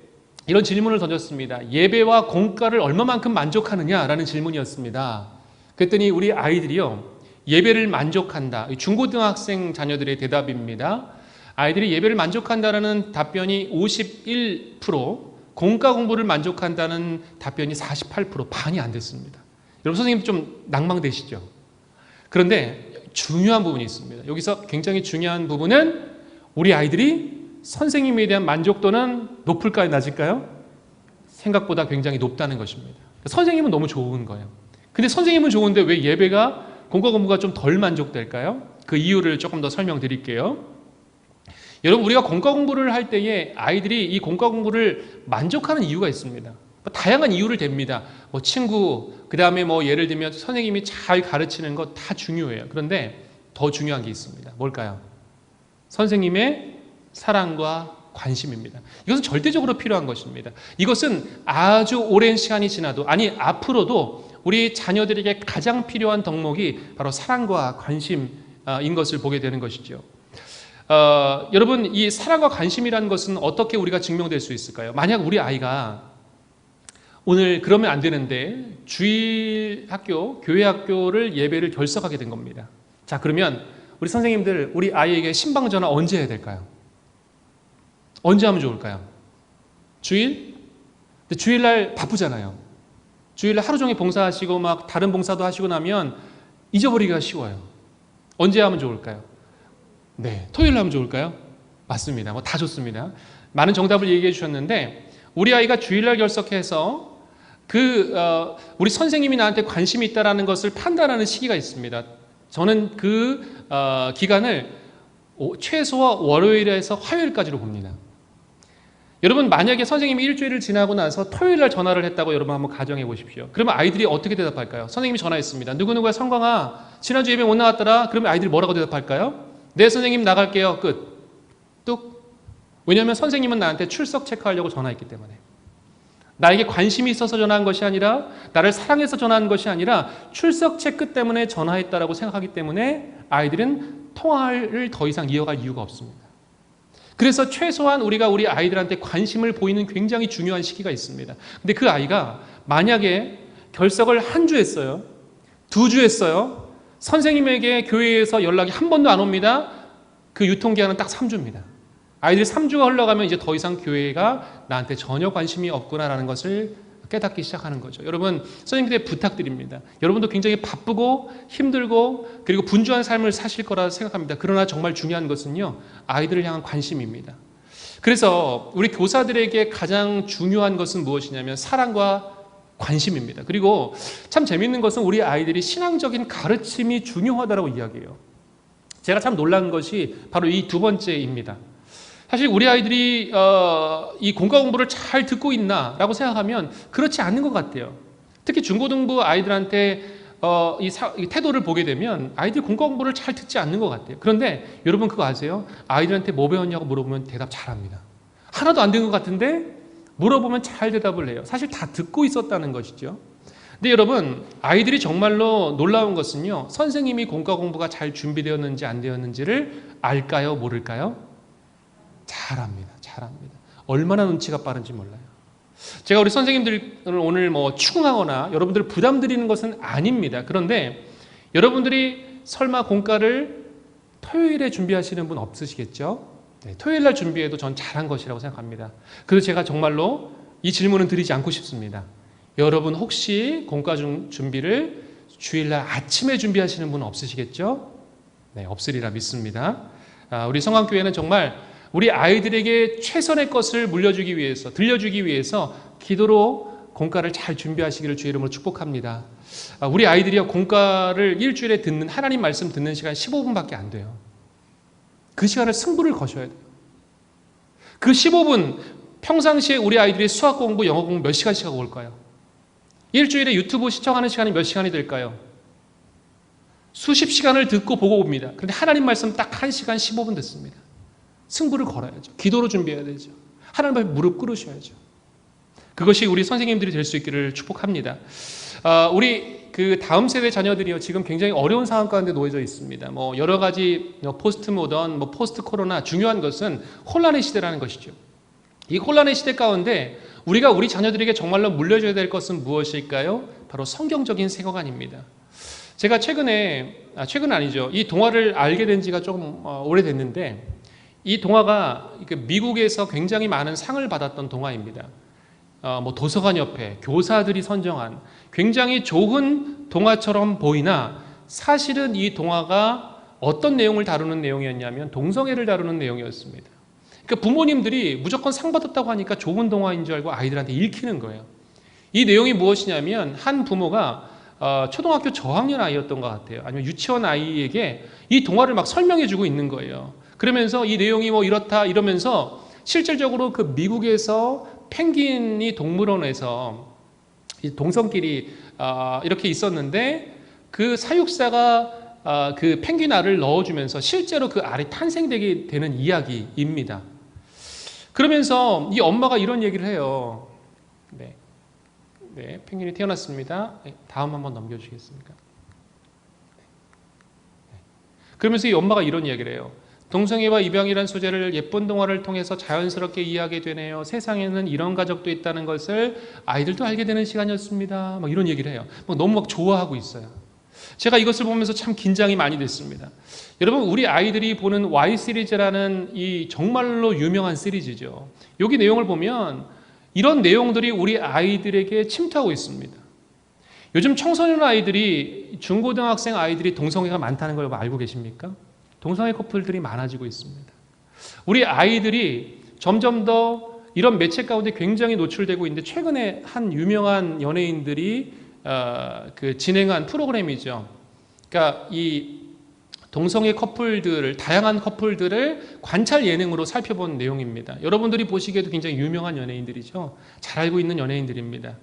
이런 질문을 던졌습니다. 예배와 공과를 얼마만큼 만족하느냐라는 질문이었습니다. 그랬더니 우리 아이들이요, 예배를 만족한다. 중고등학생 자녀들의 대답입니다. 아이들이 예배를 만족한다라는 답변이 51%, 공과 공부를 만족한다는 답변이 48%, 반이 안 됐습니다. 여러분, 선생님 좀 낭망되시죠? 그런데 중요한 부분이 있습니다. 여기서 굉장히 중요한 부분은 우리 아이들이 선생님에 대한 만족도는 높을까요? 낮을까요? 생각보다 굉장히 높다는 것입니다. 선생님은 너무 좋은 거예요. 근데 선생님은 좋은데 왜 예배가 공과 공부가 좀 덜 만족될까요? 그 이유를 조금 더 설명드릴게요. 여러분, 우리가 공과 공부를 할 때에 아이들이 이 공과 공부를 만족하는 이유가 있습니다. 다양한 이유를 댑니다. 친구, 그 다음에 예를 들면 선생님이 잘 가르치는 것 다 중요해요. 그런데 더 중요한 게 있습니다. 뭘까요? 선생님의 사랑과 관심입니다. 이것은 절대적으로 필요한 것입니다. 이것은 아주 오랜 시간이 지나도, 아니 앞으로도 우리 자녀들에게 가장 필요한 덕목이 바로 사랑과 관심인 것을 보게 되는 것이죠. 여러분, 이 사랑과 관심이라는 것은 어떻게 우리가 증명될 수 있을까요? 만약 우리 아이가 오늘 그러면 안 되는데 주일 학교, 교회 학교를 예배를 결석하게 된 겁니다. 자, 그러면 우리 선생님들 우리 아이에게 신방 전화 언제 해야 될까요? 언제 하면 좋을까요? 주일? 근데 주일날 바쁘잖아요. 주일날 하루 종일 봉사하시고 다른 봉사도 하시고 나면 잊어버리기가 쉬워요. 언제 하면 좋을까요? 네, 토요일 하면 좋을까요? 맞습니다. 다 좋습니다. 많은 정답을 얘기해 주셨는데 우리 아이가 주일날 결석해서 우리 선생님이 나한테 관심이 있다는 것을 판단하는 시기가 있습니다. 저는 그 기간을 최소화 월요일에서 화요일까지로 봅니다. 여러분, 만약에 선생님이 일주일을 지나고 나서 토요일날 전화를 했다고 여러분 한번 가정해 보십시오. 그러면 아이들이 어떻게 대답할까요? 선생님이 전화했습니다. 누구누구야, 성광아, 지난주 예배 못 나왔더라. 그러면 아이들이 뭐라고 대답할까요? 네, 선생님 나갈게요. 끝. 뚝. 왜냐하면 선생님은 나한테 출석 체크하려고 전화했기 때문에. 나에게 관심이 있어서 전화한 것이 아니라, 나를 사랑해서 전화한 것이 아니라 출석 체크 때문에 전화했다라고 생각하기 때문에 아이들은 통화를 더 이상 이어갈 이유가 없습니다. 그래서 최소한 우리가 우리 아이들한테 관심을 보이는 굉장히 중요한 시기가 있습니다. 근데 그 아이가 만약에 결석을 한 주 했어요. 2주 했어요. 선생님에게 교회에서 연락이 한 번도 안 옵니다. 그 유통기한은 딱 3주입니다. 아이들이 3주가 흘러가면 이제 더 이상 교회가 나한테 전혀 관심이 없구나라는 것을 깨닫기 시작하는 거죠. 여러분, 선생님께 부탁드립니다. 여러분도 굉장히 바쁘고 힘들고 그리고 분주한 삶을 사실 거라 생각합니다. 그러나 정말 중요한 것은요, 아이들을 향한 관심입니다. 그래서 우리 교사들에게 가장 중요한 것은 무엇이냐면 사랑과 관심입니다. 그리고 참 재밌는 것은 우리 아이들이 신앙적인 가르침이 중요하다고 이야기해요. 제가 참 놀란 것이 바로 이 두 번째입니다. 사실 우리 아이들이 이 공과 공부를 잘 듣고 있나라고 생각하면 그렇지 않는 것 같아요. 특히 중고등부 아이들한테 이 태도를 보게 되면 아이들이 공과 공부를 잘 듣지 않는 것 같아요. 그런데 여러분 그거 아세요? 아이들한테 뭐 배웠냐고 물어보면 대답 잘합니다. 하나도 안 된 것 같은데 물어보면 잘 대답을 해요. 사실 다 듣고 있었다는 것이죠. 근데 여러분, 아이들이 정말로 놀라운 것은요, 선생님이 공과 공부가 잘 준비되었는지 안 되었는지를 알까요? 모를까요? 잘합니다. 잘합니다. 얼마나 눈치가 빠른지 몰라요. 제가 우리 선생님들을 오늘 뭐 추궁하거나 여러분들을 부담 드리는 것은 아닙니다. 그런데 여러분들이 설마 공과를 토요일에 준비하시는 분 없으시겠죠? 네, 토요일 날 준비해도 전 잘한 것이라고 생각합니다. 그래서 제가 정말로 이 질문은 드리지 않고 싶습니다. 여러분 혹시 공과 준비를 주일날 아침에 준비하시는 분 없으시겠죠? 네, 없으리라 믿습니다. 우리 성황교회는 정말 우리 아이들에게 최선의 것을 물려주기 위해서, 들려주기 위해서 기도로 공과를 잘 준비하시기를 주의 이름으로 축복합니다. 우리 아이들이요, 공과를 일주일에 듣는, 하나님 말씀 듣는 시간 15분밖에 안 돼요. 그 시간을 승부를 거셔야 돼요. 그 15분, 평상시에 우리 아이들이 수학 공부, 영어 공부 몇 시간씩 하고 올까요? 일주일에 유튜브 시청하는 시간이 몇 시간이 될까요? 수십 시간을 듣고 보고 옵니다. 그런데 하나님 말씀 딱 1시간 15분 듣습니다. 승부를 걸어야죠. 기도로 준비해야 되죠. 하나님 앞에 무릎 꿇으셔야죠. 그것이 우리 선생님들이 될 수 있기를 축복합니다. 우리 그 다음 세대 자녀들이요, 지금 굉장히 어려운 상황 가운데 놓여져 있습니다. 뭐 여러 가지 포스트 모던, 뭐 포스트 코로나, 중요한 것은 혼란의 시대라는 것이죠. 이 혼란의 시대 가운데 우리가 우리 자녀들에게 정말로 물려줘야 될 것은 무엇일까요? 바로 성경적인 세계관입니다. 제가 최근은 아니죠. 이 동화를 알게 된 지가 조금 오래됐는데, 이 동화가 미국에서 굉장히 많은 상을 받았던 동화입니다. 뭐 도서관 옆에 교사들이 선정한 굉장히 좋은 동화처럼 보이나 사실은 이 동화가 어떤 내용을 다루는 내용이었냐면 동성애를 다루는 내용이었습니다. 그러니까 부모님들이 무조건 상 받았다고 하니까 좋은 동화인 줄 알고 아이들한테 읽히는 거예요. 이 내용이 무엇이냐면 한 부모가 초등학교 저학년 아이였던 것 같아요. 아니면 유치원 아이에게 이 동화를 막 설명해주고 있는 거예요. 그러면서 이 내용이 뭐 이렇다 이러면서 실질적으로 그 미국에서 펭귄이 동물원에서 동성끼리 이렇게 있었는데 그 사육사가 그 펭귄 알을 넣어주면서 실제로 그 알이 탄생되게 되는 이야기입니다. 그러면서 이 엄마가 이런 얘기를 해요. 네, 펭귄이 태어났습니다. 다음 한번 넘겨주시겠습니까? 그러면서 이 엄마가 이런 이야기를 해요. 동성애와 입양이란 소재를 예쁜 동화를 통해서 자연스럽게 이해하게 되네요. 세상에는 이런 가족도 있다는 것을 아이들도 알게 되는 시간이었습니다. 막 이런 얘기를 해요. 너무 막 좋아하고 있어요. 제가 이것을 보면서 참 긴장이 많이 됐습니다. 여러분, 우리 아이들이 보는 Y 시리즈라는 이 정말로 유명한 시리즈죠. 여기 내용을 보면 이런 내용들이 우리 아이들에게 침투하고 있습니다. 요즘 청소년 아이들이, 중고등학생 아이들이 동성애가 많다는 걸 알고 계십니까? 동성애 커플들이 많아지고 있습니다. 우리 아이들이 점점 더 이런 매체 가운데 굉장히 노출되고 있는데, 최근에 한 유명한 연예인들이 진행한 프로그램이죠. 그러니까 이 동성애 커플들을, 다양한 커플들을 관찰 예능으로 살펴본 내용입니다. 여러분들이 보시기에도 굉장히 유명한 연예인들이죠. 잘 알고 있는 연예인들입니다.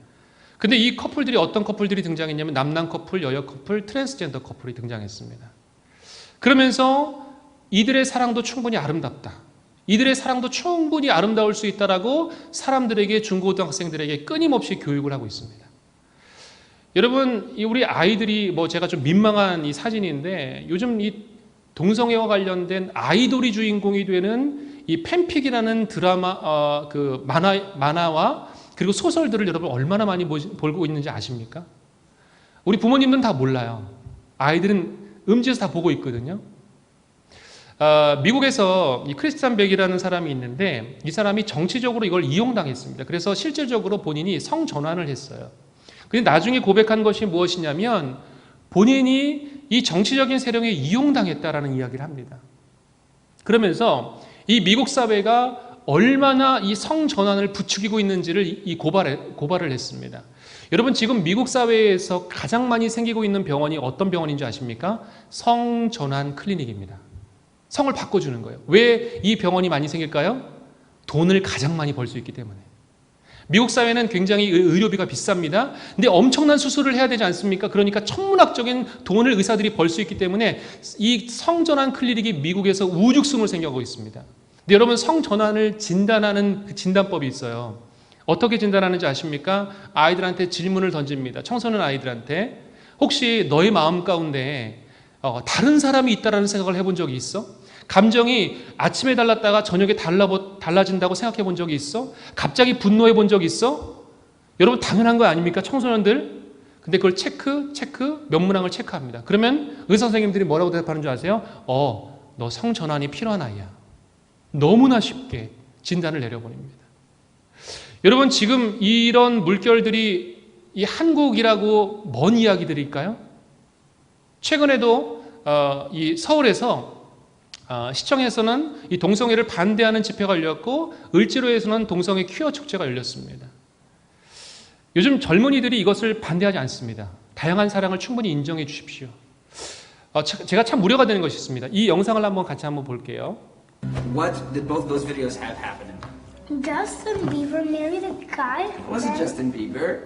근데 이 커플들이 어떤 커플들이 등장했냐면 남남 커플, 여여 커플, 트랜스젠더 커플이 등장했습니다. 그러면서 이들의 사랑도 충분히 아름답다, 이들의 사랑도 충분히 아름다울 수 있다라고 사람들에게, 중고등학생들에게 끊임없이 교육을 하고 있습니다. 여러분, 우리 아이들이 제가 좀 민망한 이 사진인데, 요즘 이 동성애와 관련된 아이돌이 주인공이 되는 이 팬픽이라는 드라마, 만화와 그리고 소설들을 여러분 얼마나 많이 보고 있는지 아십니까? 우리 부모님들은 다 몰라요. 아이들은 음지에서 다 보고 있거든요. 미국에서 이 크리스찬 백이라는 사람이 있는데 이 사람이 정치적으로 이걸 이용당했습니다. 그래서 실질적으로 본인이 성전환을 했어요. 근데 나중에 고백한 것이 무엇이냐면 본인이 이 정치적인 세력에 이용당했다라는 이야기를 합니다. 그러면서 이 미국 사회가 얼마나 이 성전환을 부추기고 있는지를 고발을 했습니다. 여러분, 지금 미국 사회에서 가장 많이 생기고 있는 병원이 어떤 병원인 줄 아십니까? 성전환 클리닉입니다. 성을 바꿔주는 거예요. 왜 이 병원이 많이 생길까요? 돈을 가장 많이 벌 수 있기 때문에. 미국 사회는 굉장히 의료비가 비쌉니다. 근데 엄청난 수술을 해야 되지 않습니까? 그러니까 천문학적인 돈을 의사들이 벌 수 있기 때문에 이 성전환 클리닉이 미국에서 우죽순으로 생겨가고 있습니다. 근데 여러분, 성전환을 진단하는 그 진단법이 있어요. 어떻게 진단하는지 아십니까? 아이들한테 질문을 던집니다. 청소년 아이들한테. 혹시 너의 마음 가운데 다른 사람이 있다라는 생각을 해본 적이 있어? 감정이 아침에 달랐다가 저녁에 달라진다고 생각해 본 적이 있어? 갑자기 분노해 본 적이 있어? 여러분, 당연한 거 아닙니까? 청소년들. 근데 그걸 몇 문항을 체크합니다. 그러면 의사 선생님들이 뭐라고 대답하는 줄 아세요? 너 성전환이 필요한 아이야. 너무나 쉽게 진단을 내려버립니다. 여러분, 지금 이런 물결들이 이 한국이라고 먼 이야기들일까요? 최근에도 이 서울에서 시청에서는 이 동성애를 반대하는 집회가 열렸고 을지로에서는 동성애 퀴어 축제가 열렸습니다. 요즘 젊은이들이 이것을 반대하지 않습니다. 다양한 사랑을 충분히 인정해 주십시오. 제가 참 우려가 되는 것이 있습니다. 이 영상을 같이 한번 볼게요. What did both those videos have happening? Justin Bieber married a guy. It wasn't Justin Bieber.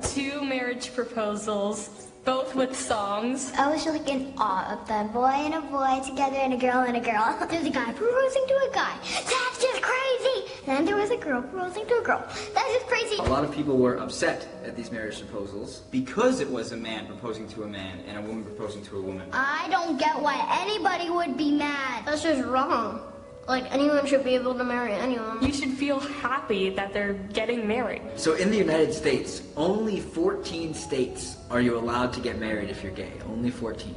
Two marriage proposals, both with songs. I was like in awe of that boy and a boy together and a girl and a girl. There's a guy proposing to a guy. That's just crazy. Then there was a girl proposing to a girl. That's just crazy. A lot of people were upset at these marriage proposals because it was a man proposing to a man and a woman proposing to a woman. I don't get why anybody would be mad. That's just wrong. Like, anyone should be able to marry anyone. You should feel happy that they're getting married. So in the United States, only 14 states are you allowed to get married if you're gay. Only 14.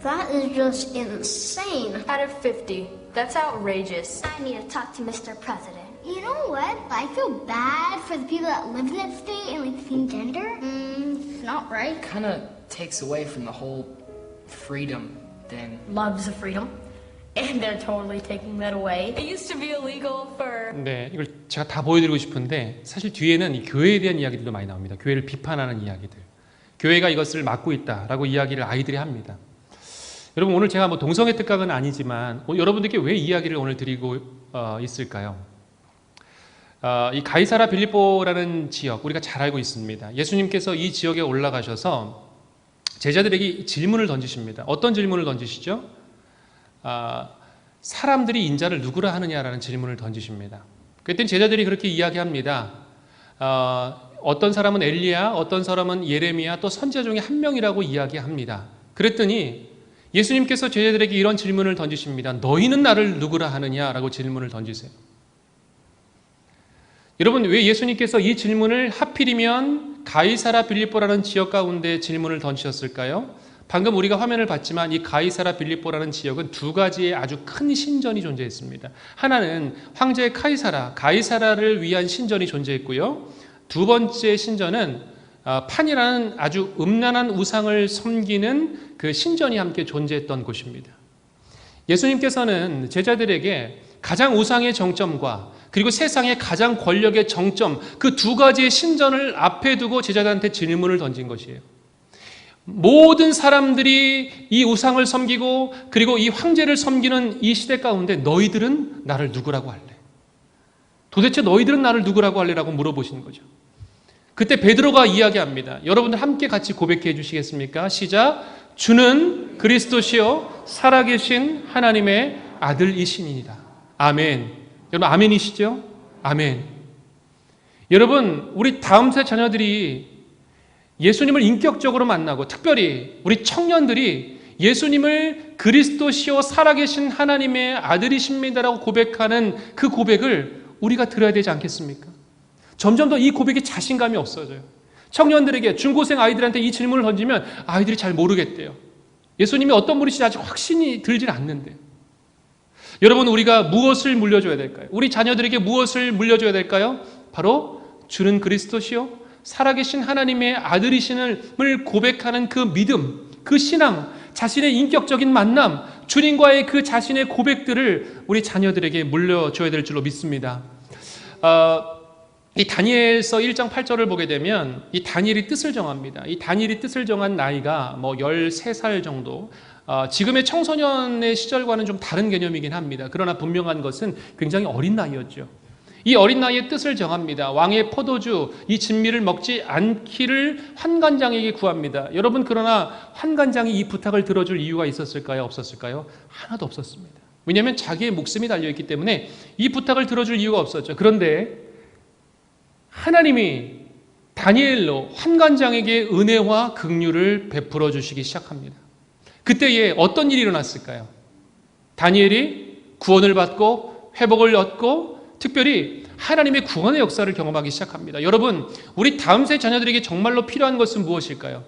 That is just insane. Out of 50. That's outrageous. I need to talk to Mr. President. You know what? I feel bad for the people that live in that state and like the same gender. It's not right. Kind of takes away from the whole freedom thing. Loves of freedom. And they're totally taking that away. It used to be illegal for... 네, 이걸 제가 다 보여드리고 싶은데 사실 뒤에는 이 교회에 대한 이야기들도 많이 나옵니다. 교회를 비판하는 이야기들. 교회가 이것을 막고 있다라고 이야기를 아이들이 합니다. 여러분, 오늘 제가 동성애 특강은 아니지만 여러분들께 왜 이야기를 오늘 드리고 있을까요? 이 가이사라 빌립보라는 지역 우리가 잘 알고 있습니다. 예수님께서 이 지역에 올라가셔서 제자들에게 질문을 던지십니다. 어떤 질문을 던지시죠? 사람들이 인자를 누구라 하느냐라는 질문을 던지십니다. 그때 제자들이 그렇게 이야기합니다. 어떤 사람은 엘리야, 어떤 사람은 예레미야, 또 선지자 중에 한 명이라고 이야기합니다. 그랬더니 예수님께서 제자들에게 이런 질문을 던지십니다. 너희는 나를 누구라 하느냐라고 질문을 던지세요. 여러분, 왜 예수님께서 이 질문을 하필이면 가이사라 빌립보라는 지역 가운데 질문을 던지셨을까요? 방금 우리가 화면을 봤지만 이 가이사라 빌립보라는 지역은 두 가지의 아주 큰 신전이 존재했습니다. 하나는 황제 가이사라를 위한 신전이 존재했고요. 두 번째 신전은 판이라는 아주 음란한 우상을 섬기는 그 신전이 함께 존재했던 곳입니다. 예수님께서는 제자들에게 가장 우상의 정점과 그리고 세상의 가장 권력의 정점, 그 두 가지의 신전을 앞에 두고 제자들한테 질문을 던진 것이에요. 모든 사람들이 이 우상을 섬기고 그리고 이 황제를 섬기는 이 시대 가운데 너희들은 나를 누구라고 할래? 도대체 너희들은 나를 누구라고 할래라고 물어보시는 거죠. 그때 베드로가 이야기합니다. 여러분들 함께 같이 고백해 주시겠습니까? 시작. 주는 그리스도시요 살아계신 하나님의 아들이시니이다. 아멘. 여러분 아멘이시죠? 아멘. 여러분, 우리 다음 세 자녀들이 예수님을 인격적으로 만나고 특별히 우리 청년들이 예수님을 그리스도시요 살아계신 하나님의 아들이십니다라고 고백하는 그 고백을 우리가 들어야 되지 않겠습니까? 점점 더 이 고백에 자신감이 없어져요. 청년들에게, 중고생 아이들한테 이 질문을 던지면 아이들이 잘 모르겠대요. 예수님이 어떤 분이신지 아직 확신이 들질 않는데. 여러분, 우리가 무엇을 물려줘야 될까요? 우리 자녀들에게 무엇을 물려줘야 될까요? 바로 주는 그리스도시요 살아계신 하나님의 아들이심을 고백하는 그 믿음, 그 신앙, 자신의 인격적인 만남, 주님과의 그 자신의 고백들을 우리 자녀들에게 물려줘야 될 줄로 믿습니다. 이 다니엘서 1장 8절을 보게 되면 이 다니엘이 뜻을 정합니다. 이 다니엘이 뜻을 정한 나이가 13살 정도. 지금의 청소년의 시절과는 좀 다른 개념이긴 합니다. 그러나 분명한 것은 굉장히 어린 나이였죠. 이 어린 나이에 뜻을 정합니다. 왕의 포도주, 이 진미를 먹지 않기를 환관장에게 구합니다. 여러분, 그러나 환관장이 이 부탁을 들어줄 이유가 있었을까요? 없었을까요? 하나도 없었습니다. 왜냐하면 자기의 목숨이 달려있기 때문에 이 부탁을 들어줄 이유가 없었죠. 그런데 하나님이 다니엘로 환관장에게 은혜와 긍휼을 베풀어 주시기 시작합니다. 그때에 어떤 일이 일어났을까요? 다니엘이 구원을 받고 회복을 얻고 특별히 하나님의 구원의 역사를 경험하기 시작합니다. 여러분, 우리 다음 세 자녀들에게 정말로 필요한 것은 무엇일까요?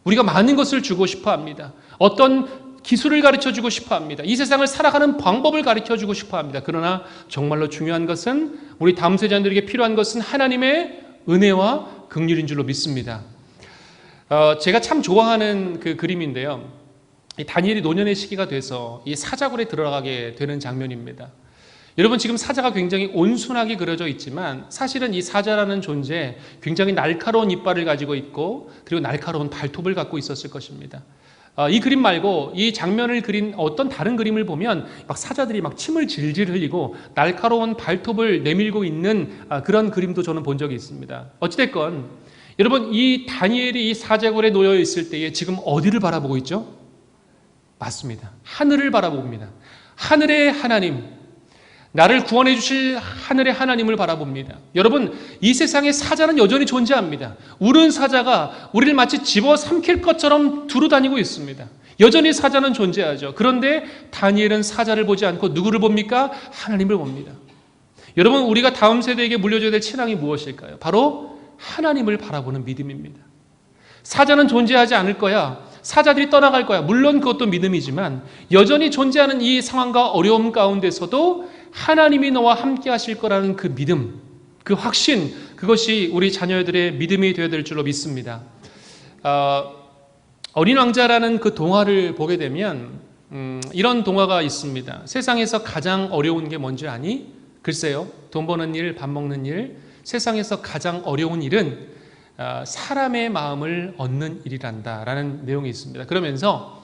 우리가 많은 것을 주고 싶어 합니다. 어떤 기술을 가르쳐 주고 싶어 합니다. 이 세상을 살아가는 방법을 가르쳐 주고 싶어 합니다. 그러나 정말로 중요한 것은, 우리 다음 세 자녀들에게 필요한 것은 하나님의 은혜와 긍휼인 줄로 믿습니다. 제가 참 좋아하는 그 그림인데요. 이 다니엘이 노년의 시기가 돼서 이 사자굴에 들어가게 되는 장면입니다. 여러분, 지금 사자가 굉장히 온순하게 그려져 있지만 사실은 이 사자라는 존재 굉장히 날카로운 이빨을 가지고 있고 그리고 날카로운 발톱을 갖고 있었을 것입니다. 이 그림 말고 이 장면을 그린 어떤 다른 그림을 보면 막 사자들이 막 침을 질질 흘리고 날카로운 발톱을 내밀고 있는 그런 그림도 저는 본 적이 있습니다. 어찌됐건 여러분, 이 다니엘이 이 사자굴에 놓여 있을 때에 지금 어디를 바라보고 있죠? 맞습니다. 하늘을 바라봅니다. 하늘의 하나님, 나를 구원해 주실 하늘의 하나님을 바라봅니다. 여러분, 이 세상에 사자는 여전히 존재합니다. 우는 사자가 우리를 마치 집어삼킬 것처럼 두루 다니고 있습니다. 여전히 사자는 존재하죠. 그런데 다니엘은 사자를 보지 않고 누구를 봅니까? 하나님을 봅니다. 여러분, 우리가 다음 세대에게 물려줘야 될 신앙이 무엇일까요? 바로 하나님을 바라보는 믿음입니다. 사자는 존재하지 않을 거야. 사자들이 떠나갈 거야. 물론 그것도 믿음이지만 여전히 존재하는 이 상황과 어려움 가운데서도 하나님이 너와 함께 하실 거라는 그 믿음, 그 확신, 그것이 우리 자녀들의 믿음이 되어야 될 줄로 믿습니다. 어린 왕자라는 그 동화를 보게 되면 이런 동화가 있습니다. 세상에서 가장 어려운 게 뭔지 아니? 글쎄요, 돈 버는 일, 밥 먹는 일, 세상에서 가장 어려운 일은 사람의 마음을 얻는 일이란다 라는 내용이 있습니다. 그러면서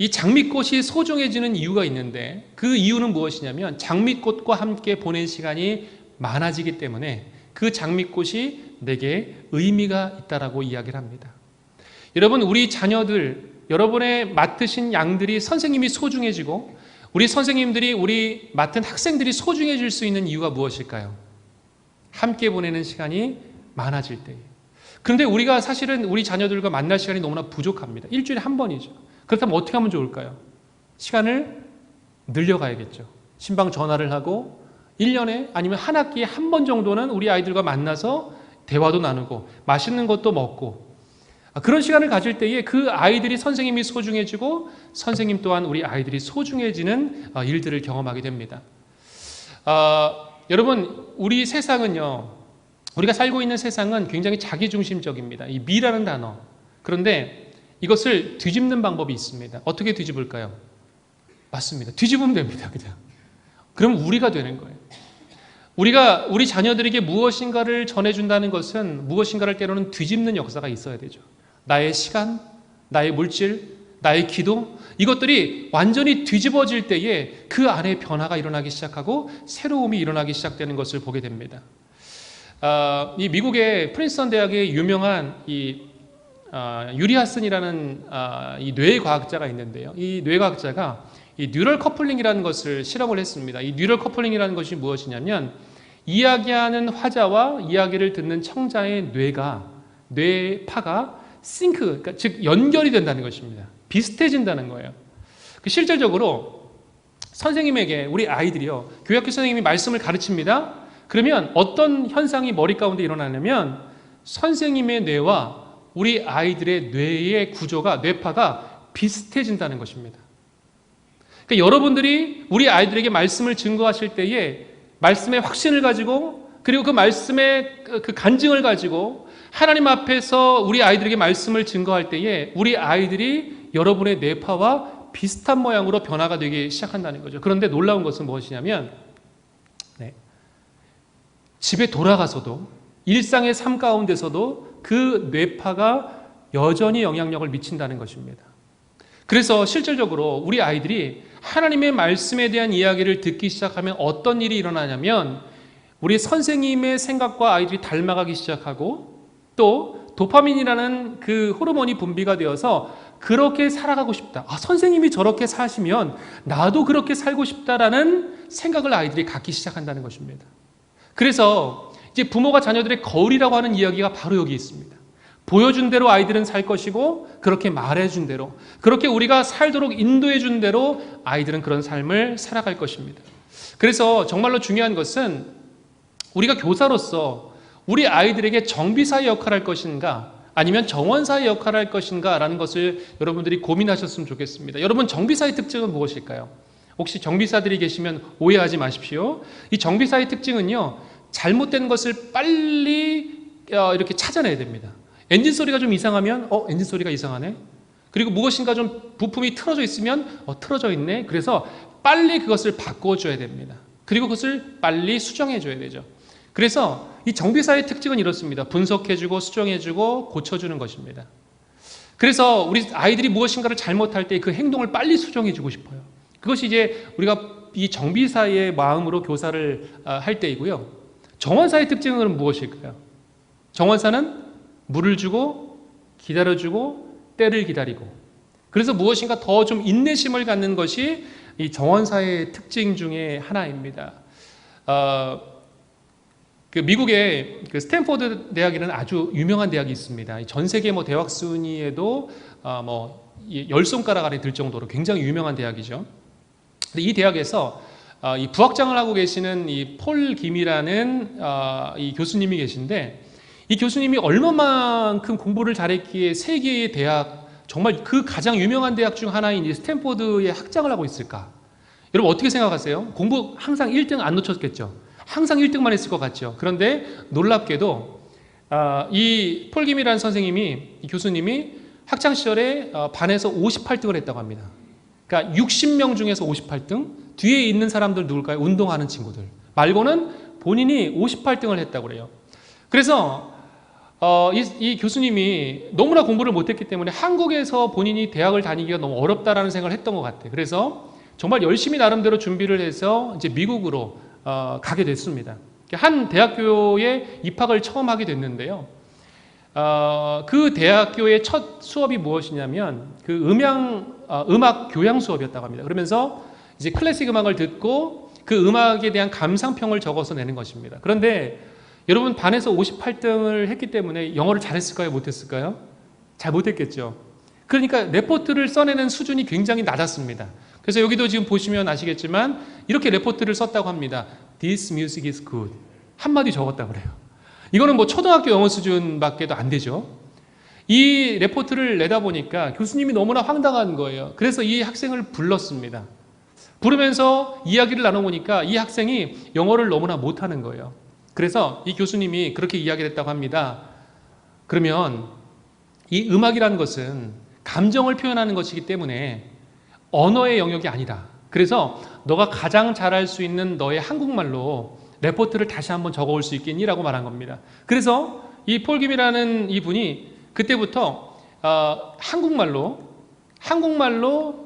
이 장미꽃이 소중해지는 이유가 있는데 그 이유는 무엇이냐면 장미꽃과 함께 보낸 시간이 많아지기 때문에 그 장미꽃이 내게 의미가 있다라고 이야기를 합니다. 여러분, 우리 자녀들, 여러분의 맡으신 양들이 선생님이 소중해지고 우리 선생님들이, 우리 맡은 학생들이 소중해질 수 있는 이유가 무엇일까요? 함께 보내는 시간이 많아질 때예요. 그런데 우리가 사실은 우리 자녀들과 만날 시간이 너무나 부족합니다. 일주일에 한 번이죠. 그렇다면 어떻게 하면 좋을까요? 시간을 늘려가야겠죠. 신방 전화를 하고 1년에 아니면 한 학기에 한 번 정도는 우리 아이들과 만나서 대화도 나누고 맛있는 것도 먹고 그런 시간을 가질 때에 그 아이들이 선생님이 소중해지고 선생님 또한 우리 아이들이 소중해지는 일들을 경험하게 됩니다. 여러분, 우리 세상은요, 우리가 살고 있는 세상은 굉장히 자기중심적입니다. 이 미라는 단어. 그런데 이것을 뒤집는 방법이 있습니다. 어떻게 뒤집을까요? 맞습니다. 뒤집으면 됩니다. 그냥. 그럼 우리가 되는 거예요. 우리가 우리 자녀들에게 무엇인가를 전해준다는 것은 무엇인가를 때로는 뒤집는 역사가 있어야 되죠. 나의 시간, 나의 물질, 나의 기도, 이것들이 완전히 뒤집어질 때에 그 안에 변화가 일어나기 시작하고 새로움이 일어나기 시작되는 것을 보게 됩니다. 이 미국의 프린스턴 대학의 유명한 유리하슨이라는 이 뇌과학자가 있는데요. 이 뇌과학자가 이 뉴럴 커플링이라는 것을 실험을 했습니다. 이 뉴럴 커플링이라는 것이 무엇이냐면 이야기하는 화자와 이야기를 듣는 청자의 뇌파가 싱크, 그러니까 즉 연결이 된다는 것입니다. 비슷해진다는 거예요. 실질적으로 선생님에게 우리 아이들이요, 교육학교 선생님이 말씀을 가르칩니다. 그러면 어떤 현상이 머리 가운데 일어나냐면 선생님의 뇌와 우리 아이들의 뇌의 구조가, 뇌파가 비슷해진다는 것입니다. 그러니까 여러분들이 우리 아이들에게 말씀을 증거하실 때에 말씀의 확신을 가지고, 그리고 그 말씀의 그 간증을 가지고 하나님 앞에서 우리 아이들에게 말씀을 증거할 때에 우리 아이들이 여러분의 뇌파와 비슷한 모양으로 변화가 되기 시작한다는 거죠. 그런데 놀라운 것은 무엇이냐면, 집에 돌아가서도, 일상의 삶 가운데서도 그 뇌파가 여전히 영향력을 미친다는 것입니다. 그래서 실질적으로 우리 아이들이 하나님의 말씀에 대한 이야기를 듣기 시작하면 어떤 일이 일어나냐면, 우리 선생님의 생각과 아이들이 닮아가기 시작하고, 또 도파민이라는 그 호르몬이 분비가 되어서 그렇게 살아가고 싶다. 선생님이 저렇게 사시면 나도 그렇게 살고 싶다라는 생각을 아이들이 갖기 시작한다는 것입니다. 그래서 이제 부모가 자녀들의 거울이라고 하는 이야기가 바로 여기 있습니다. 보여준 대로 아이들은 살 것이고, 그렇게 말해준 대로, 그렇게 우리가 살도록 인도해준 대로 아이들은 그런 삶을 살아갈 것입니다. 그래서 정말로 중요한 것은 우리가 교사로서 우리 아이들에게 정비사의 역할을 할 것인가, 아니면 정원사의 역할을 할 것인가 라는 것을 여러분들이 고민하셨으면 좋겠습니다. 여러분, 정비사의 특징은 무엇일까요? 혹시 정비사들이 계시면 오해하지 마십시오. 이 정비사의 특징은요, 잘못된 것을 빨리 이렇게 찾아내야 됩니다. 엔진 소리가 좀 이상하면 엔진 소리가 이상하네. 그리고 무엇인가 좀 부품이 틀어져 있으면 틀어져 있네. 그래서 빨리 그것을 바꿔줘야 됩니다. 그리고 그것을 빨리 수정해줘야 되죠. 그래서 이 정비사의 특징은 이렇습니다. 분석해주고 수정해주고 고쳐주는 것입니다. 그래서 우리 아이들이 무엇인가를 잘못할 때 그 행동을 빨리 수정해주고 싶어요. 그것이 이제 우리가 이 정비사의 마음으로 교사를 할 때이고요. 정원사의 특징은 무엇일까요? 정원사는 물을 주고 기다려주고 때를 기다리고, 그래서 무엇인가 더 좀 인내심을 갖는 것이 이 정원사의 특징 중에 하나입니다. 그 미국의 그 스탠포드 대학이라는 아주 유명한 대학이 있습니다. 전 세계 대학 순위에도 열 손가락 안에 들 정도로 굉장히 유명한 대학이죠. 근데 이 대학에서 이 부학장을 하고 계시는 이 폴 김이라는 이 교수님이 계신데, 이 교수님이 얼마만큼 공부를 잘했기에 세계의 대학, 정말 그 가장 유명한 대학 중 하나인 이 스탠포드에 학장을 하고 있을까? 여러분 어떻게 생각하세요? 공부 항상 1등 안 놓쳤겠죠? 항상 1등만 했을 것 같죠? 그런데 놀랍게도 이 폴 김이라는 선생님이, 이 교수님이 학창 시절에 반에서 58등을 했다고 합니다. 그러니까 60명 중에서 58등, 뒤에 있는 사람들 누굴까요? 운동하는 친구들 말고는 본인이 58등을 했다고 그래요. 그래서 이 교수님이 너무나 공부를 못했기 때문에 한국에서 본인이 대학을 다니기가 너무 어렵다라는 생각을 했던 것 같아요. 그래서 정말 열심히 나름대로 준비를 해서 이제 미국으로 가게 됐습니다. 한 대학교에 입학을 처음 하게 됐는데요. 그 대학교의 첫 수업이 무엇이냐면 그 음악 교양 수업이었다고 합니다. 그러면서 이제 클래식 음악을 듣고 그 음악에 대한 감상평을 적어서 내는 것입니다. 그런데 여러분, 반에서 58등을 했기 때문에 영어를 잘했을까요? 못했을까요? 잘 못했겠죠. 그러니까 레포트를 써내는 수준이 굉장히 낮았습니다. 그래서 여기도 지금 보시면 아시겠지만 이렇게 레포트를 썼다고 합니다. This music is good. 한마디 적었다고 그래요. 이거는 초등학교 영어 수준밖에도 안 되죠. 이 레포트를 내다 보니까 교수님이 너무나 황당한 거예요. 그래서 이 학생을 불렀습니다. 부르면서 이야기를 나눠보니까 이 학생이 영어를 너무나 못하는 거예요. 그래서 이 교수님이 그렇게 이야기를 했다고 합니다. 그러면 이 음악이라는 것은 감정을 표현하는 것이기 때문에 언어의 영역이 아니다. 그래서 너가 가장 잘할 수 있는 너의 한국말로 레포트를 다시 한번 적어올 수 있겠니? 라고 말한 겁니다. 그래서 이 폴 김이라는 이분이 그때부터 한국말로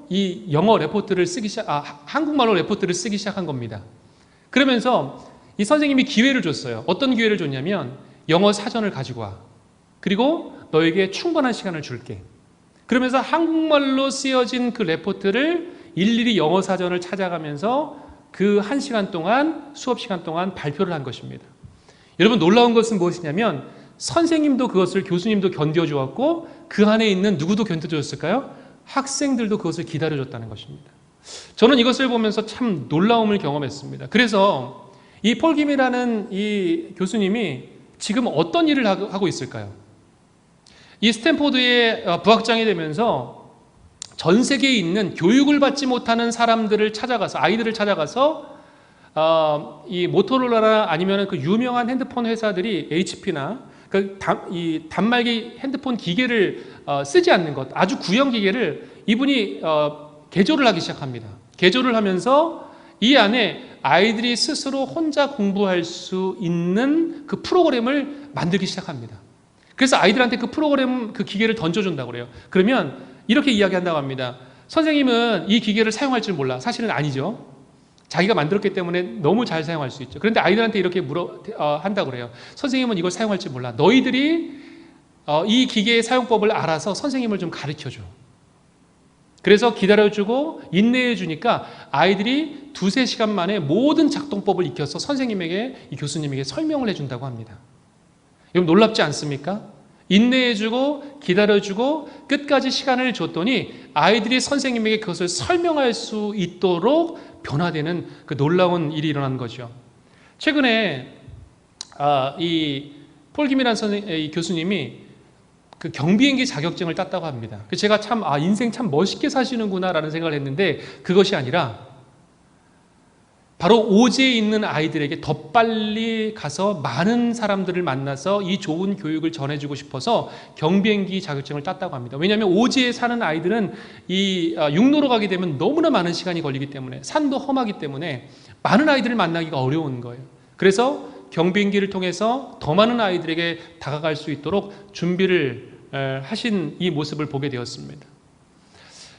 이 영어 레포트를 한국말로 레포트를 쓰기 시작한 겁니다. 그러면서 이 선생님이 기회를 줬어요. 어떤 기회를 줬냐면 영어 사전을 가지고 와. 그리고 너에게 충분한 시간을 줄게. 그러면서 한국말로 쓰여진 그 레포트를 일일이 영어 사전을 찾아가면서 그 1시간 동안, 수업 시간 동안 발표를 한 것입니다. 여러분, 놀라운 것은 무엇이냐면 선생님도 그것을, 교수님도 견뎌주었고 그 안에 있는 누구도 견뎌줬을까요? 학생들도 그것을 기다려줬다는 것입니다. 저는 이것을 보면서 참 놀라움을 경험했습니다. 그래서 이 폴 김이라는 이 교수님이 지금 어떤 일을 하고 있을까요? 이 스탠포드의 부학장이 되면서 전 세계에 있는 교육을 받지 못하는 사람들을 찾아가서, 아이들을 찾아가서 이 모토로라나 아니면 그 유명한 핸드폰 회사들이 HP나 이 단말기 핸드폰 기계를 쓰지 않는 것, 아주 구형 기계를 이분이 개조를 하기 시작합니다. 개조를 하면서 이 안에 아이들이 스스로 혼자 공부할 수 있는 그 프로그램을 만들기 시작합니다. 그래서 아이들한테 그 프로그램, 그 기계를 던져준다고 그래요. 그러면 이렇게 이야기한다고 합니다. 선생님은 이 기계를 사용할 줄 몰라. 사실은 아니죠. 자기가 만들었기 때문에 너무 잘 사용할 수 있죠. 그런데 아이들한테 이렇게 한다고 그래요. 선생님은 이걸 사용할 줄 몰라. 너희들이 이 기계의 사용법을 알아서 선생님을 좀 가르쳐줘. 그래서 기다려주고 인내해주니까 아이들이 2-3시간 만에 모든 작동법을 익혀서 선생님에게, 이 교수님에게 설명을 해준다고 합니다. 여러분 놀랍지 않습니까? 인내해주고 기다려주고 끝까지 시간을 줬더니 아이들이 선생님에게 그것을 설명할 수 있도록 변화되는 그 놀라운 일이 일어난 거죠. 최근에 이 폴 김이란 이 교수님이 그 경비행기 자격증을 땄다고 합니다. 제가 참 인생 참 멋있게 사시는구나라는 생각을 했는데 그것이 아니라 바로 오지에 있는 아이들에게 더 빨리 가서 많은 사람들을 만나서 이 좋은 교육을 전해주고 싶어서 경비행기 자격증을 땄다고 합니다. 왜냐하면 오지에 사는 아이들은 이 육로로 가게 되면 너무나 많은 시간이 걸리기 때문에, 산도 험하기 때문에 많은 아이들을 만나기가 어려운 거예요. 그래서 경비행기를 통해서 더 많은 아이들에게 다가갈 수 있도록 준비를 하신 이 모습을 보게 되었습니다.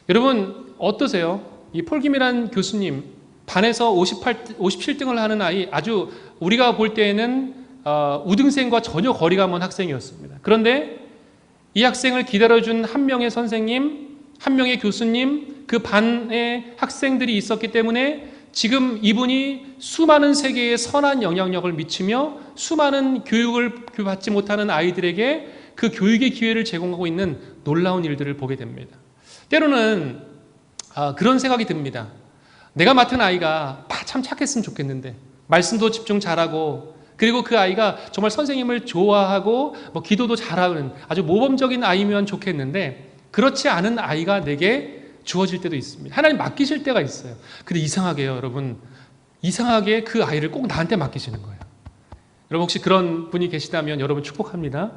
여러분 어떠세요? 이 폴 김이란 교수님 반에서 57등을 하는 아이, 아주 우리가 볼 때에는 우등생과 전혀 거리가 먼 학생이었습니다. 그런데 이 학생을 기다려준 한 명의 선생님, 한 명의 교수님, 그 반에 학생들이 있었기 때문에 지금 이분이 수많은 세계에 선한 영향력을 미치며 수많은 교육을 받지 못하는 아이들에게 그 교육의 기회를 제공하고 있는 놀라운 일들을 보게 됩니다. 때로는 그런 생각이 듭니다. 내가 맡은 아이가 참 착했으면 좋겠는데, 말씀도 집중 잘하고, 그리고 그 아이가 정말 선생님을 좋아하고 기도도 잘하는 아주 모범적인 아이면 좋겠는데 그렇지 않은 아이가 내게 주어질 때도 있습니다. 하나님 맡기실 때가 있어요. 근데 이상하게요, 여러분, 이상하게 그 아이를 꼭 나한테 맡기시는 거예요. 여러분 혹시 그런 분이 계시다면 여러분 축복합니다.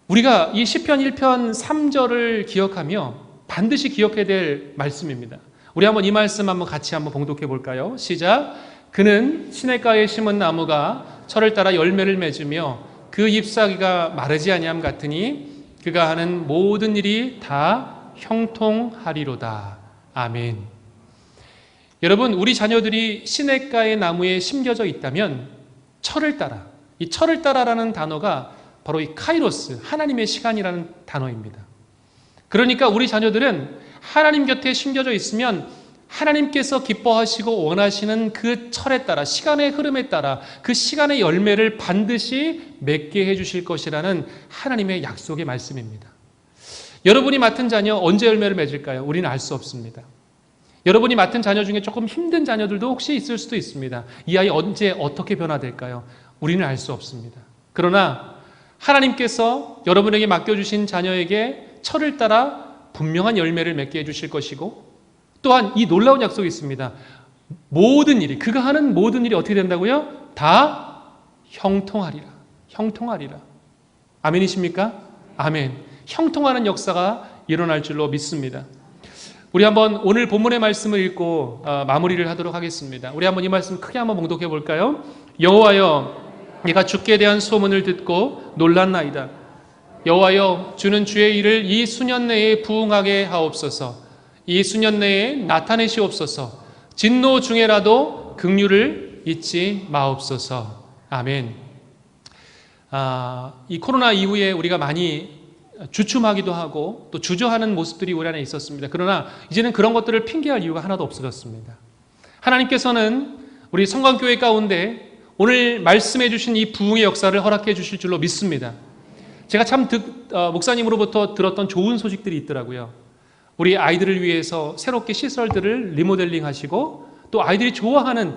우리가 이 시편 1편 3절을 기억하며 반드시 기억해야 될 말씀입니다. 우리 한번 이 말씀 한번 같이 한번 봉독해 볼까요? 시작. 그는 시냇가에 심은 나무가 철을 따라 열매를 맺으며 그 잎사귀가 마르지 아니함 같으니 그가 하는 모든 일이 다 형통하리로다. 아멘. 여러분 우리 자녀들이 시냇가의 나무에 심겨져 있다면 철을 따라, 이 철을 따라라는 단어가 바로 이 카이로스, 하나님의 시간이라는 단어입니다. 그러니까 우리 자녀들은 하나님 곁에 심겨져 있으면 하나님께서 기뻐하시고 원하시는 그 철에 따라, 시간의 흐름에 따라 그 시간의 열매를 반드시 맺게 해주실 것이라는 하나님의 약속의 말씀입니다. 여러분이 맡은 자녀 언제 열매를 맺을까요? 우리는 알 수 없습니다. 여러분이 맡은 자녀 중에 조금 힘든 자녀들도 혹시 있을 수도 있습니다. 이 아이 언제 어떻게 변화될까요? 우리는 알 수 없습니다. 그러나 하나님께서 여러분에게 맡겨주신 자녀에게 철을 따라 분명한 열매를 맺게 해주실 것이고, 또한 이 놀라운 약속이 있습니다. 모든 일이, 그가 하는 모든 일이 어떻게 된다고요? 다 형통하리라. 형통하리라. 아멘이십니까? 아멘. 형통하는 역사가 일어날 줄로 믿습니다. 우리 한번 오늘 본문의 말씀을 읽고 마무리를 하도록 하겠습니다. 우리 한번 이 말씀 크게 한번 봉독해 볼까요? 여호와여, 내가 주께 대한 소문을 듣고 놀랐나이다. 여호와여, 주는 주의 일을 이 수년 내에 부응하게 하옵소서. 이 수년 내에 나타내시옵소서. 진노 중에라도 긍휼을 잊지 마옵소서. 아멘. 이 코로나 이후에 우리가 많이 주춤하기도 하고 또 주저하는 모습들이 우리 안에 있었습니다. 그러나 이제는 그런 것들을 핑계할 이유가 하나도 없어졌습니다. 하나님께서는 우리 성광교회 가운데 오늘 말씀해 주신 이 부흥의 역사를 허락해 주실 줄로 믿습니다. 제가 참 목사님으로부터 들었던 좋은 소식들이 있더라고요. 우리 아이들을 위해서 새롭게 시설들을 리모델링 하시고 또 아이들이 좋아하는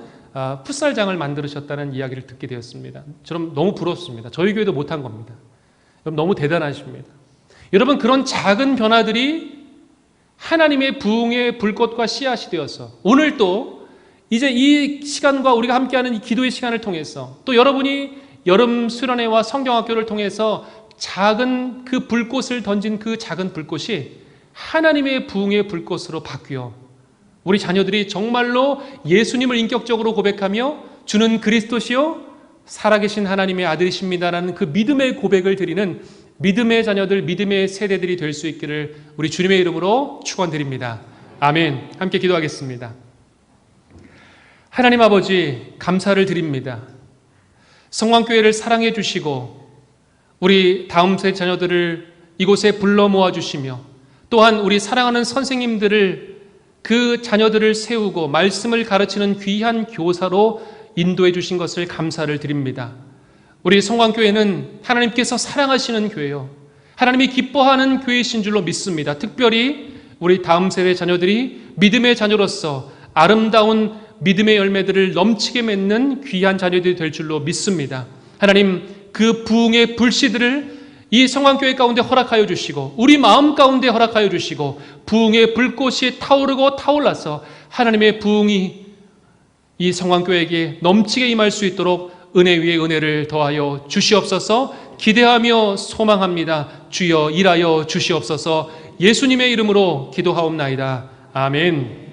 풋살장을 만들으셨다는 이야기를 듣게 되었습니다. 저는 너무 부럽습니다. 저희 교회도 못한 겁니다. 여러분 너무 대단하십니다. 여러분 그런 작은 변화들이 하나님의 부흥의 불꽃과 씨앗이 되어서 오늘 또 이제 이 시간과 우리가 함께하는 이 기도의 시간을 통해서 또 여러분이 여름 수련회와 성경학교를 통해서 작은 그 불꽃을 던진 그 작은 불꽃이 하나님의 부흥의 불꽃으로 바뀌어 우리 자녀들이 정말로 예수님을 인격적으로 고백하며 주는 그리스도시요 살아계신 하나님의 아들이십니다라는 그 믿음의 고백을 드리는 믿음의 자녀들, 믿음의 세대들이 될 수 있기를 우리 주님의 이름으로 축원드립니다. 아멘. 함께 기도하겠습니다. 하나님 아버지 감사를 드립니다. 성광교회를 사랑해 주시고 우리 다음 세 자녀들을 이곳에 불러 모아 주시며 또한 우리 사랑하는 선생님들을 그 자녀들을 세우고 말씀을 가르치는 귀한 교사로 인도해 주신 것을 감사를 드립니다. 우리 성광교회는 하나님께서 사랑하시는 교회요 하나님이 기뻐하는 교회이신 줄로 믿습니다. 특별히 우리 다음 세대 자녀들이 믿음의 자녀로서 아름다운 믿음의 열매들을 넘치게 맺는 귀한 자녀들이 될 줄로 믿습니다. 하나님 그 부흥의 불씨들을 이 성광교회 가운데 허락하여 주시고 우리 마음 가운데 허락하여 주시고 부흥의 불꽃이 타오르고 타올라서 하나님의 부흥이 이 성광교회에게 넘치게 임할 수 있도록 은혜 위에 은혜를 더하여 주시옵소서. 기대하며 소망합니다. 주여 일하여 주시옵소서. 예수님의 이름으로 기도하옵나이다. 아멘.